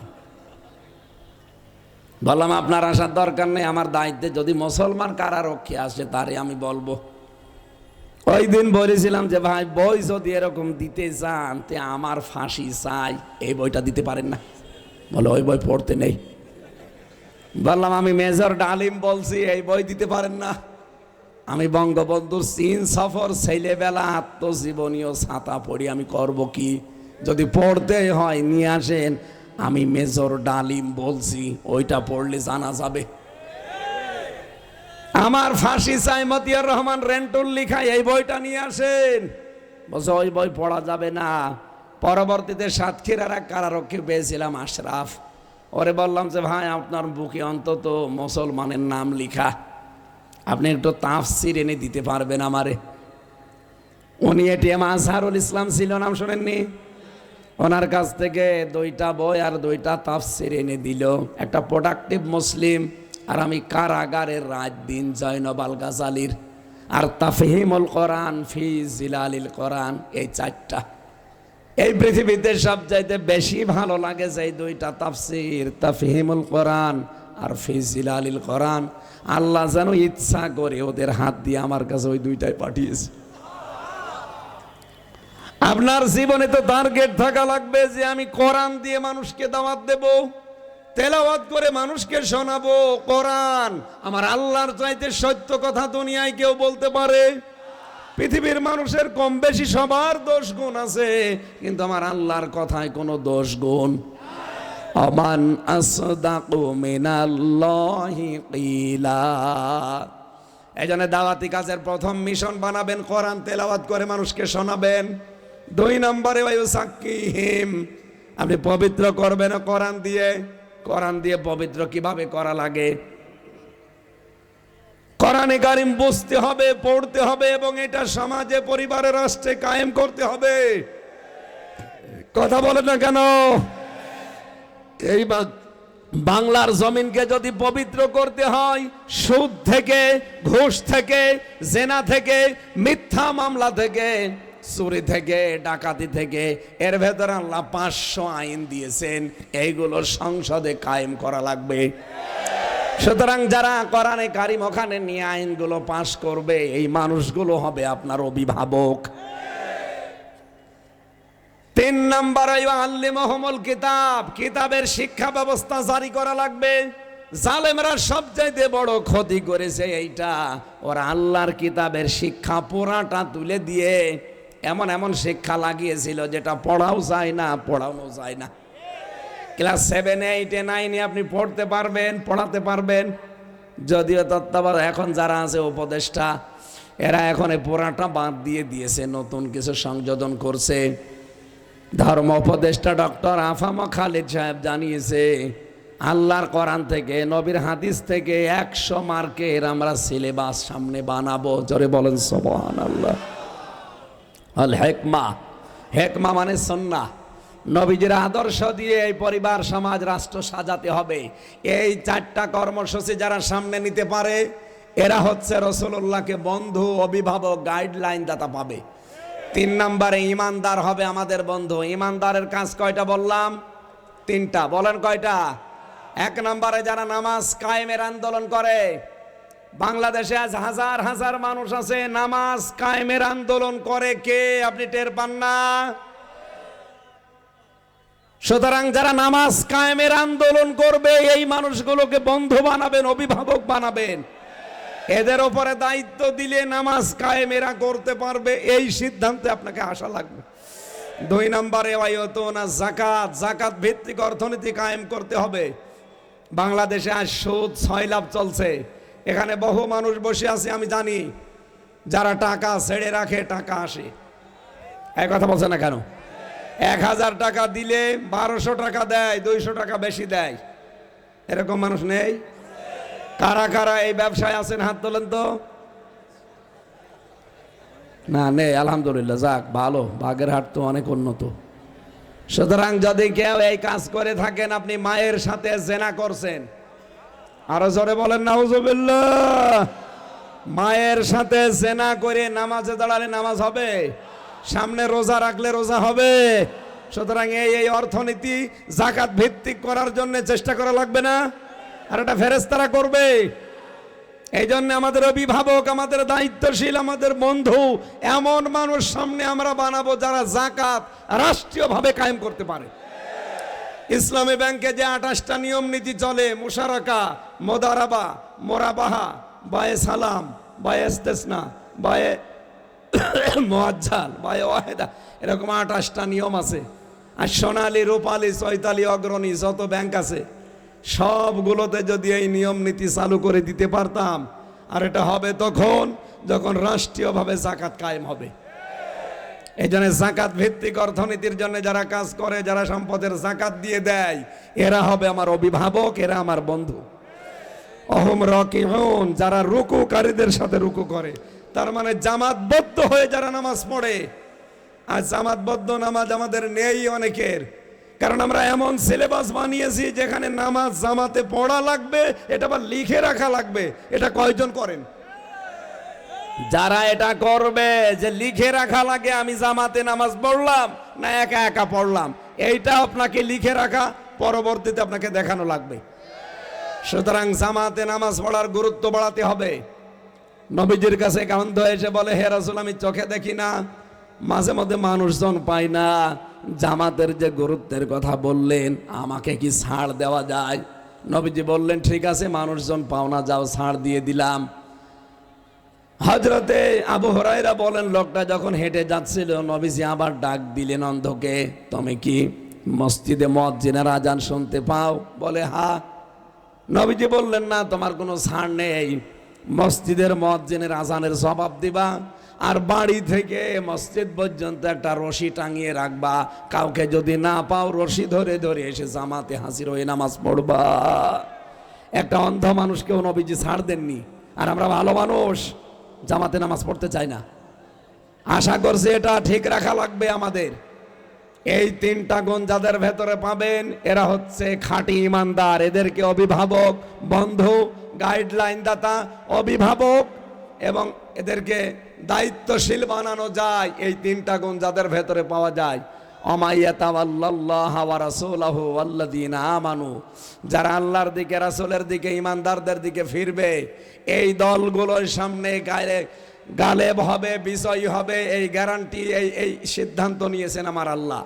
বললাম আপনার আসার দরকার নেই, আমার দায়িত্বে যদি মুসলমান কারারক্ষী আসে তারে আমি বলবো। ওই দিন বলেছিলাম যে ভাই বই যদি এরকম দিতে চান তে আমার ফাঁসি চাই, এই বইটা দিতে পারেন না। বলে ওই বই পড়তে নেই। বললাম আমি মেজর ডালিম বলছি, এই বই দিতে পারেন না। আমি বঙ্গবন্ধুর চীন সফর ছেলেবেলা আত্মজীবনীয় ছাতা পড়ি, আমি করব কি? যদি পড়তে হয় নিয়ে আসেন, আমি মেজর ডালিম বলছি, ওইটা পড়লে জানা যাবে। আমার ফাঁসি চাই মতিয়ার রহমান রেন্টুর লিখা, এই বইটা নিয়ে আসেন। বলছে ওই বই পড়া যাবে না। পরবর্তীতে সাতক্ষীরার এক কারারক্ষী পেয়েছিলাম আশরাফ, ওরে বললাম যে ভাই আপনার বুকে অন্তত মুসলমানের নাম লিখা, আপনি একটু তাফসির এনে দিতে পারবেন আমারে? উনি এটিএম আজহারুল ইসলাম ছিল, নাম শোনেননি? ওনার কাছ থেকে 2টা বই আর 2টা তাফসির এনে দিল, একটা প্রোডাক্টিভ মুসলিম, আর আমি কারাগারের রাত দিন জয়নব আল গাজালির, আর তাফহিমুল কোরআন ফি জিলালিল কোরআন। এই 4টা এই পৃথিবীতে সবচাইতে বেশি ভালো লাগে যে 2টা তাফসির, তাফহিমুল কোরআন আর ফি জিলালিল কোরআন। আল্লাহ যেন ইচ্ছা করে ওদের হাত দিয়ে আমার কাছে ওই 2টাই পাঠিয়েছে। আপনার জীবনে তো টার্গেট থাকা লাগবে যে আমি কোরআন দিয়ে মানুষকে দাওয়াত দেব, তেলাওয়াত করে মানুষকে শোনাবো। কোরআন আমার আল্লাহর চাইতে সত্য কথা দুনিয়ায় কেউ বলতে পারে? পৃথিবীর মানুষের কম বেশি সবার দোষ গুণ আছে, কিন্তু আমার আল্লাহর কথায় কোনো দোষ গুণ। আমান আসদাকু মিনাল্লাহি কিলা। এইজন্য দাওয়াতি কাজের প্রথম মিশন বানাবেন কোরআন তেলাওয়াত করে মানুষকে শোনাবেন। 2 নম্বরে ওয়ায়ুসাক্কিহিম, আপনি পবিত্র করবেন কোরআন দিয়ে। কোরআন দিয়ে পবিত্র কিভাবে করা লাগে? কোরআনে কারিম বুঝতে হবে, পড়তে হবে, এবং এটা সমাজে, পরিবারে, রাষ্ট্রে কায়েম করতে হবে। কথা বলে না কেন? এই বাংলার জমিনকে যদি পবিত্র করতে হয়, সুদ থেকে, ঘুষ থেকে, জেনা থেকে, মিথ্যা মামলা থেকে, চুরি থেকে, ডাকাতি থেকে, এর ভেতরে আল্লাহ 500 আইন দিয়েছেন। এইগুলো সংসদে কায়েম করা লাগবে। সুতরাং যারা কোরআনে কারিম ওখানে নিয়ে আইনগুলো পাশ করবে, এই মানুষগুলো হবে আপনার অভিভাবক। 3 নম্বরে আল্লিমহুমুল কিতাব, কিতাবের শিক্ষা ব্যবস্থা জারি করা লাগবে। জালেমরা সবচাইতে বড় ক্ষতি করেছে এইটা, ওরা আল্লাহর কিতাবের শিক্ষা পুরাটা তুলে দিয়ে এমন এমন শিক্ষা লাগিয়েছিল যেটা পড়াও যায় না, পড়ানো যায় না। ক্লাস 7, 8, 9 আপনি পড়তে পারবেন, পড়াতে পারবেন। যদিও তত্ত্বাবধায়ক এখন যারা আছে উপদেষ্টা, এরা এখন এই পুরাটা বাদ দিয়ে দিয়েছে, নতুন কিছু সংযোজন করছে। ধর্ম উপদেষ্টা ডক্টর আফামা খালিদ সাহেব জানিয়েছে, আল্লাহর কোরআন থেকে, নবীর হাদিস থেকে 100 মার্কের আমরা সিলেবাস সামনে বানাবো। জোরে বলেন সুবহানাল্লাহ। আল হিকমা, হিকমা মানে সুন্নাহ, নবীজির আদর্শ দিয়ে এই পরিবার, সমাজ, রাষ্ট্র সাজাতে হবে। এই 4টা কর্মসূচি যারা সামনে নিতে পারে, এরা হচ্ছে রাসূলুল্লাহকে বন্ধু, অভিভাবক, গাইডলাইন দাতা পাবে। 3 নম্বরে ইমানদার হবে আমাদের বন্ধু। ইমানদারের কাজ কয়টা বললাম? 3টা। বলেন কয়টা? 1 নম্বরে যারা নামাজ কায়েমের আন্দোলন করে, বাংলাদেশে আজ হাজার হাজার মানুষ আছে নামাজ কায়েমের আন্দোলন করে, কে আপনি টের পান না? সুতরাং যারা নামাজ কায়েমের আন্দোলন করবে, এই মানুষগুলোকে বন্ধু বানাবেন, অভিভাবক বানাবেন। এদের উপরে দায়িত্ব দিলে নামাজ কায়েমেরা করতে পারবে, এই সিদ্ধান্তে আপনাকে আসা লাগবে। 2 নম্বরে ওয়ায়তুনা যাকাত, যাকাত ভিত্তিক অর্থনীতি কায়েম করতে হবে। বাংলাদেশে আজ সুদ 6 লাভ চলছে। এখানে বহু মানুষ বসে আছে, আমি জানি, যারা টাকা ছেড়ে রাখে টাকা আসে। এই কথা বলছে না কেন? 1000 টাকা দিলে 1200 টাকা দেয়, 200 টাকা বেশি দেয়। এরকম মানুষ নেই? কারা কারা এই ব্যবসায় আছেন হাত তোলেন তো। না নেই, আলহামদুলিল্লাহ, যাক ভালো, বাগেরহাট তো অনেক উন্নত। সুতরাং যদি কেউ এই কাজ করে থাকেন, আপনি মায়ের সাথে জেনা করছেন, আরো জোরে বলেন নাউজুবিল্লাহ। মায়ের সাথে জেনা করে নামাজে দাঁড়ালে নামাজ হবে, সামনে রোজা রাখলে রোজা হবে। সুতরাং এই অর্থনীতি যাকাত ভিত্তিক করার জন্য চেষ্টা করা লাগবে না? আর এটা ফেরেশতারা করবে। এই জন্য আমাদের অভিভাবক, আমাদের দায়িত্বশীল, আমাদের বন্ধু, এমন মানুষ সামনে আমরা বানাবো যারা যাকাত রাষ্ট্রীয়ভাবে কায়েম করতে পারে। ইসলামী ব্যাংকে যে 28টা নিয়ম নীতি চলে, মুশারাকা, মোদারাবা, মোরাবাহা, বায়ে সালাম, বায়ে ইস্তেসনা, বায়ে মুআজ্জাল, বায়ে ওয়াহিদা, এরকম 28টা নিয়ম আছে। আর সোনালী, রূপালী, চৈতালি, অগ্রণী যত ব্যাংক আছে, সবগুলোতে যদি এই নিয়ম নীতি চালু করে দিতে পারতাম, আর এটা হবে তখন যখন রাষ্ট্রীয়ভাবে যাকাত কায়েম হবে। এই জন্য যাকাত ভিত্তিক অর্থনীতির জন্য যারা কাজ করে, যারা সম্পদের যাকাত দিয়ে দেয়, এরা হবে আমার অভিভাবক, এরা আমার বন্ধু। অহম রাকিউন, যারা রুকুকারীদের সাথে রুকু করে, তার মানে জামাতবদ্ধ হয়ে যারা নামাজ পড়ে। আর জামাতবদ্ধ নামাজ আমাদের নেই অনেকের, কারণ আমরা এমন সিলেবাস বানিয়েছি যেখানে নামাজ জামাতে পড়া লাগবে, এটা আবার লিখে রাখা লাগবে। এটা কয়জন করেন? যারা এটা করবে যে লিখে রাখা লাগে, আমি জামাতে নামাজ পড়লাম না একা একা পড়লাম, এইটা আপনাকে লিখে রাখা, পরবর্তীতে আপনাকে দেখানো লাগবে। সুতরাং জামাতে নামাজ পড়ার গুরুত্ব বাড়াতে হবে। নবীজির কাছে কান্ত এসে বলে, হে রাসূল, আমি চোখে দেখি না, মাঝে মধ্যে মানুষজন পাই না, জামাতের যে গুরুত্বের কথা বললেন, আমাকে কি ছাড় দেওয়া যায়? নবীজি বললেন, ঠিক আছে, মানুষজন পাও না, যাও, ছাড় দিয়ে দিলাম। হযরতে আবু হুরায়রা বলেন, লোকটা যখন হেঁটে যাচ্ছিল, নবীজি আবার ডাক দিলেন অন্ধকে, তুমি কি মসজিদে মুয়াজ্জিনের আজান শুনতে পাও? বলে হ্যাঁ। নবীজি বললেন, না, তোমার কোনো ছাড় নেই, মসজিদের মুয়াজ্জিনের আজানের জবাব দিবা, আর বাড়ি থেকে মসজিদ পর্যন্ত একটা রশি টাঙিয়ে রাখবা, কাউকে যদি না পাও রশি ধরে ধরে এসে জামাতে হাজির হয়ে নামাজ পড়বা। একটা অন্ধ মানুষকেও নবীজি ছাড় দেননি, আর আমরা ভালো মানুষ জামাতে নামাজ পড়তে চাই না। আশা করছি এটা ঠিক রাখা লাগবে আমাদের। এই তিনটা গুণ যাদের ভেতরে পাবেন এরা হচ্ছে খাঁটি ইমানদার। এদেরকে অভিভাবক, বন্ধু, গাইডলাইন দাতা, অভিভাবক এবং এদেরকে দায়িত্বশীল বানানো যায়। এই তিনটা গুণ যাদের ভেতরে পাওয়া যায়, অমাইয়াতাওয়াল্লাল্লাহা ওয়া রাসূলাহু ওয়াল্লাযীনা আমানু, যারা আল্লাহর দিকে, রাসূলের দিকে, ইমানদারদের দিকে ফিরবে, এই দলগুলোর সামনে গালেব হবে, বিজয়ী হবে, এই গ্যারান্টি, এই সিদ্ধান্ত নিয়েছেন আমার আল্লাহ।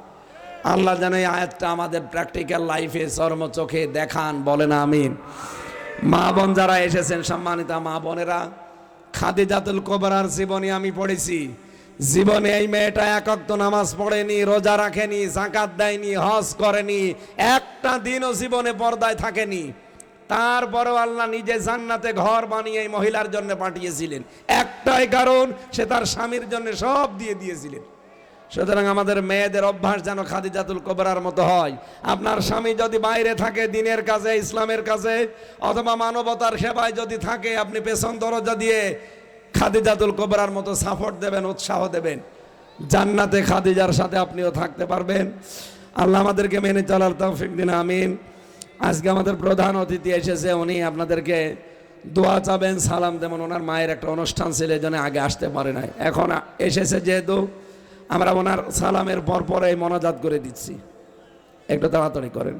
আল্লাহ যেন এই আয়াতটা আমাদের প্র্যাকটিক্যাল লাইফে চর্ম চোখে দেখান, বলেন আমিন। মা বোন যারা এসেছেন, সম্মানিত মা বোনেরা, খাদিজাতুল কুবরার জীবনী আমি পড়েছি। জীবনে এই মেয়েটা এক ওয়াক্ত নামাজ পড়েনি, রোজা রাখেনি, যাকাত দেয়নি, হজ করেনি, একটা দিনও জীবনে পর্দায় থাকেনি। তারপরেও আল্লাহ নিজে জান্নাতে ঘর বানিয়ে এই মহিলার জন্য পাঠিয়েছিলেন। একটাই কারণ, সে তার স্বামীর জন্য সব দিয়ে দিয়েছিলেন। সুতরাং আমাদের মেয়েদের অভ্যাস যেন খাদিজাতুল কুবরার মতো হয়। আপনার স্বামী যদি বাইরে থাকে দিনের কাজে, ইসলামের কাজে অথবা মানবতার সেবায় যদি থাকে, আপনি পেছন দরজা দিয়ে খাদিজাতুল কুবরার মতো সাপোর্ট দেবেন, উৎসাহ দেবেন। জান্নাতে খাদিজার সাথে আপনিও থাকতে পারবেন। আল্লাহ আমাদেরকে মেনে চলার তৌফিক দিন, আমিন। আজকে আমাদের প্রধান অতিথি এসেছে, উনি আপনাদেরকে দোয়া চাবেন, সালাম দেবেন। ওনার মায়ের একটা অনুষ্ঠান ছিল, এই জন্য আগে আসতে পারে নাই, এখন এসেছে যেহেতু আমরা ওনার সালামের পর এই মোনাজাত করে দিচ্ছি। একটু তাড়াতাড়ি করেন,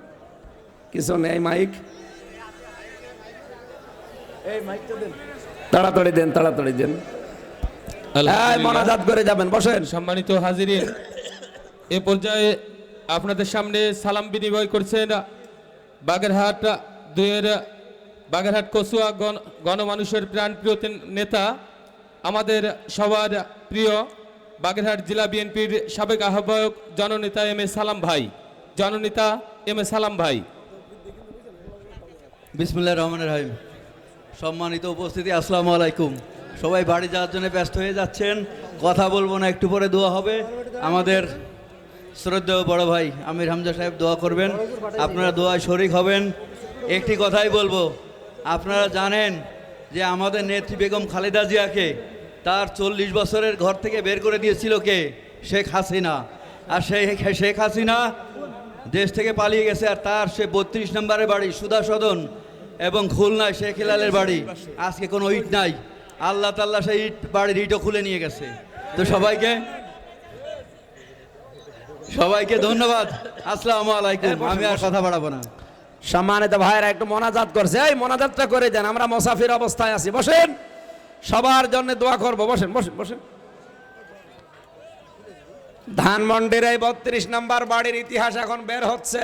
কিছু নেই মাইক, এই মাইকটা দেন, তাড়াতাড়ি দেন, তাড়াতাড়ি দেন, মোনাজাত করে যাবেন, বসেন। সম্মানিত হাজিরিন, এ পর্যায়ে আপনাদের সামনে সালাম বিনিময় করছেন বাগেরহাট বাগেরহাট কচুয়া গণমানুষের প্রাণপ্রিয় নেতা, আমাদের সবার প্রিয় বাগেরহাট জেলা বিএনপির সাবেক আহ্বায়ক জননেতা এম এ সালাম ভাই। জননেতা এম এ সালাম ভাই। বিসমিল্লাহির রহমানির রহিম। সম্মানিত উপস্থিতি, আসসালামু আলাইকুম। সবাই বাড়ি যাওয়ার জন্য ব্যস্ত হয়ে যাচ্ছেন, কথা বলবো না, একটু পরে দোয়া হবে। আমাদের শ্রদ্ধেয় বড় ভাই আমির হামজা সাহেব দোয়া করবেন, আপনারা দোয়ায় শরিক হবেন। একটি কথাই বলবো, আপনারা জানেন যে আমাদের নেত্রী বেগম খালেদা জিয়াকে তার 40 বছরের ঘর থেকে বের করে দিয়েছিল কে? শেখ হাসিনা। আর সেই শেখ হাসিনা দেশ থেকে পালিয়ে গেছে, আর তার সে 32 নম্বরের বাড়ি সুধা সদন এবং খুলনায় শেখ হেলালের বাড়ি, আজকে কোনো ইট নাই। আল্লাহ তাআলা সেই বাড়ির ইটও খুলে নিয়ে গেছে। তো সবাইকে ধন্যবাদ, আসসালামু আলাইকুম। আমি আর কথা বাড়াবো না। সম্মানিত ভাইরা একটু মোনাজাত করছে, এই মোনাজাতটা করে দেন, আমরা মুসাফির অবস্থায় আছি। বসেন, সবার জন্য দোয়া করব, বসেন বসেন বসেন। ধানমন্ডির এই 32 নম্বর বাড়ির ইতিহাস এখন বের হচ্ছে।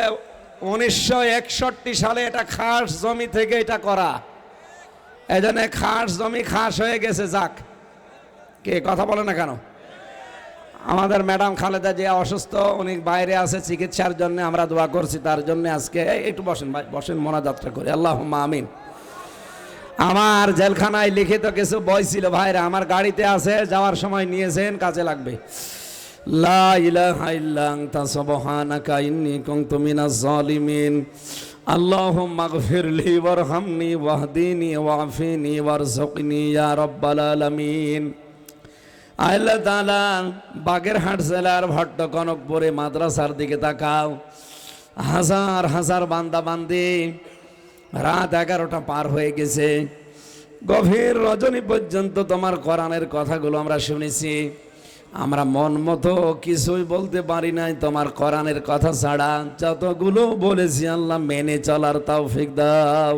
1961 সালে এটা খাস জমি থেকে এটা করা, এই জন্য খাস জমি খাস হয়ে গেছে। যাক, কে কথা বলে না কেন? আমাদের ম্যাডাম খালেদা জিয়া অসুস্থ, উনি বাইরে আছে চিকিৎসার জন্য, আমরা দোয়া করছি তার জন্য। আজকে একটু বসেন ভাই, বসেন, মোনাজাতটা করি। আল্লাহুম্মা আমিন। আমার জেলখানায় লিখিত কিছু বই ছিল ভাইরা, আমার গাড়িতে আছে, যাওয়ার সময় নিয়েছেন, কাজে লাগবে। লা ইলাহা ইল্লা আনতা সুবহানাকা ইন্নী কুনতু মিনাজ জালিমিন। আল্লাহুম্মা গফিরলি ওয়ারহামনি ওয়াহদিনি ওয়াফিনি ওয়ারযুকনি ইয়া রাব্বাল আলামিন। আল্লাহ তাআলা বাগেরহাট জেলার ভট্টকনকপুরে মাদ্রাসার দিকে তাকাও। হাজার হাজার বান্দা বান্দি, রাত 11টা পার হয়ে গেছে, গভীর রজনী পর্যন্ত তোমার কোরআনের কথাগুলো আমরা শুনেছি। আমরা মন মতো কিছুই বলতে পারি নাই, তোমার কোরআনের কথা ছাড়া যতগুলো বলেছি আল্লাহ মেনে চলার তৌফিক দাও।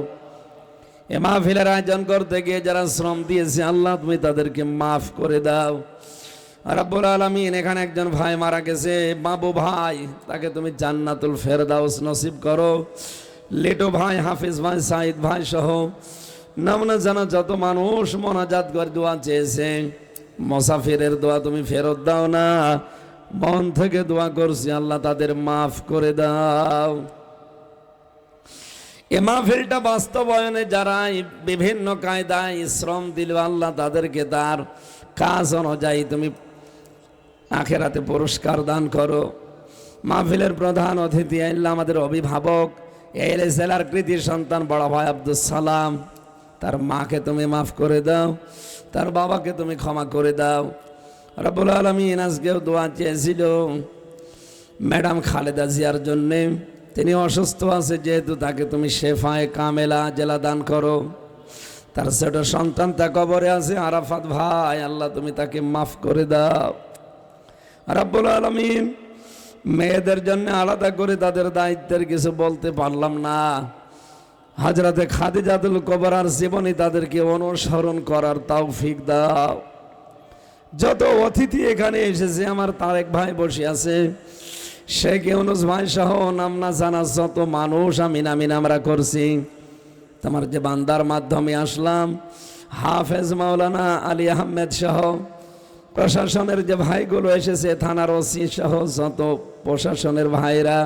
এ মাহফিলের আয়োজন করতে গিয়ে যারা শ্রম দিয়েছে আল্লাহ তুমি তাদেরকে মাফ করে দাও রাব্বুল আলামিন। এখানে একজন ভাই মারা গেছে, বাবু ভাই, তাকে তুমি জান্নাতুল ফেরদাউস নসিব করো। লিটু ভাই, হাফিজ ভাই, সাইদ ভাই সহ নামনা জানা যত মানুষ মোনাজাত করে দোয়া চেয়েছে, মুসাফিরের দোয়া তুমি ফেরত দাও না, মন থেকে দোয়া করছি আল্লাহ তাদের মাফ করে দাও। এ মাহফিলটা বাস্তবায়নে যারা বিভিন্ন কায়দায় শ্রম দিল আল্লাহ তাদেরকে তার কাজ অনুযায়ী তুমি আখেরাতে পুরস্কার দান করো। মাহফিলের প্রধান অতিথি আল্লাহ আমাদের অভিভাবক, এই জেলার কৃতি সন্তান বড় ভাই আব্দুল সালাম, তার মাকে তুমি মাফ করে দাও, তার বাবাকে তুমি ক্ষমা করে দাও রাব্বুল আলামিন। আজকেও দোয়া চেয়েছিল, ম্যাডাম খালেদা জিয়ার জন্যে, তিনি অসুস্থ আছে যেহেতু তাকে তুমি শেফায়ে কামেলা জেলা দান করো। তার ছোট সন্তান তা কবরে আছে আরাফাত ভাই, আল্লাহ তুমি তাকে মাফ করে দাও। রাব্বুল আলামিন, মেয়েদের জন্য আলাদা করে তাদের দায়িত্বের কিছু বলতে পারলাম না। হযরতে খাদিজাতুল কুবরার জীবনী তাদেরকে অনুসরণ করার তৌফিক দাও। যত অতিথি এখানে এসেছে, আমার তারেক ভাই বসে আছে, শেখ ইউনুস ভাই সহ নাম না জানা যত মানুষ আমিন আমিন আমরা করছি। তোমার যে বান্দার মাধ্যমে আসলাম, হাফেজ মাওলানা আলী আহমেদ সহ প্রশাসনের যে ভাইগুলো এসেছে, থানার ওসি সহ যত প্রশাসনের ভাইরা,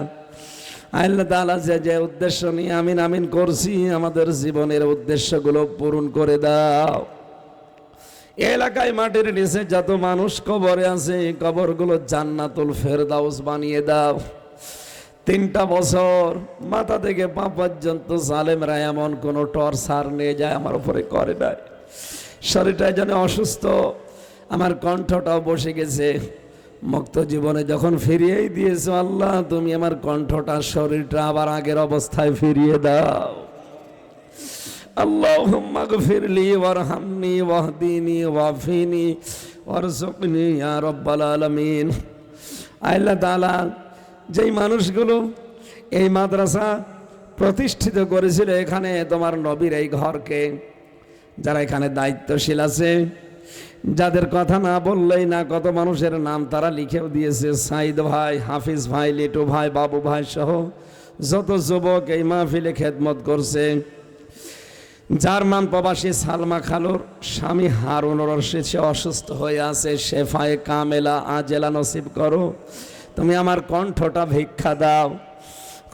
আল্লাহ তাআলা যে উদ্দেশ্য নিয়ে আমিন আমিন করছি, আমাদের জীবনের উদ্দেশ্যগুলো পূরণ করে দাও। এলাকায় মাটির নিচে যত মানুষ কবরে আছে, কবরগুলো জান্নাতুল ফেরদাউস বানিয়ে দাও। 3টা বছর মাথা থেকে পা পর্যন্ত জালেমরা এমন কোনো টর্চার নিয়ে যায় আমার উপরে করে নাই। শরীরটা যেন অসুস্থ, আমার কণ্ঠটাও বসে গেছে। মুক্ত জীবনে যখন ফিরিয়েই দিয়েছো আল্লাহ, তুমি আমার কণ্ঠটা শরীরটা আবার আগের অবস্থায় ফিরিয়ে দাও। আল্লাহুম্মা গফিরলি ওয়ারহামনি ওয়াহদিনি ওয়াফিনি ওয়ারযুকনি ইয়া রাব্বাল আলামিন। আল্লাহ তাআলা, যেই মানুষগুলো এই মাদ্রাসা প্রতিষ্ঠিত করেছিল এখানে তোমার নবীর এই ঘরকে, যারা এখানে দায়িত্বশীল আছে, যাদের কথা না বললেই না, কত মানুষের নাম তারা লিখেও দিয়েছে, সাইদ ভাই, হাফিজ ভাই, লিটু ভাই, বাবু ভাই সহ যত যুবক এই মাহফিলে খেদমত করছে। জার্মান প্রবাসী সালমা খালুর স্বামী হারুন রশিদ, সে অসুস্থ হয়ে আছে, শেফায়ে কামেলা আজেলা নসিব করো। তুমি আমার কণ্ঠটা ভিক্ষা দাও।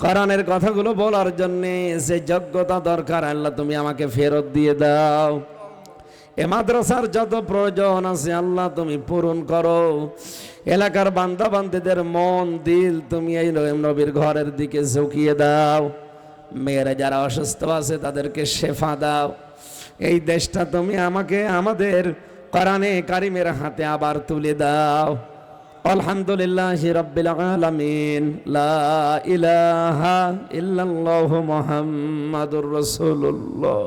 কোরআনের কথাগুলো বলার জন্যে যে যোগ্যতা দরকার আল্লাহ তুমি আমাকে ফেরত দিয়ে দাও। এ মাদ্রাসার যত প্রয়োজন আছে আল্লাহ তুমি পূরণ করো। এলাকার বান্দা বান্দীদের মন দিল তুমি এই নবীর ঘরের দিকে ঝুঁকিয়ে দাও। মেয়েরা যারা অসুস্থ আছে তাদেরকে শেফা দাও। এই দেশটা তুমি আমাকে আমাদের কোরআনে কারিমের হাতে আবার তুলে দাও। আলহামদুলিল্লাহি রাব্বিল আলামিন। লা ইলাহা ইল্লাল্লাহু মুহাম্মাদুর রাসূলুল্লাহ।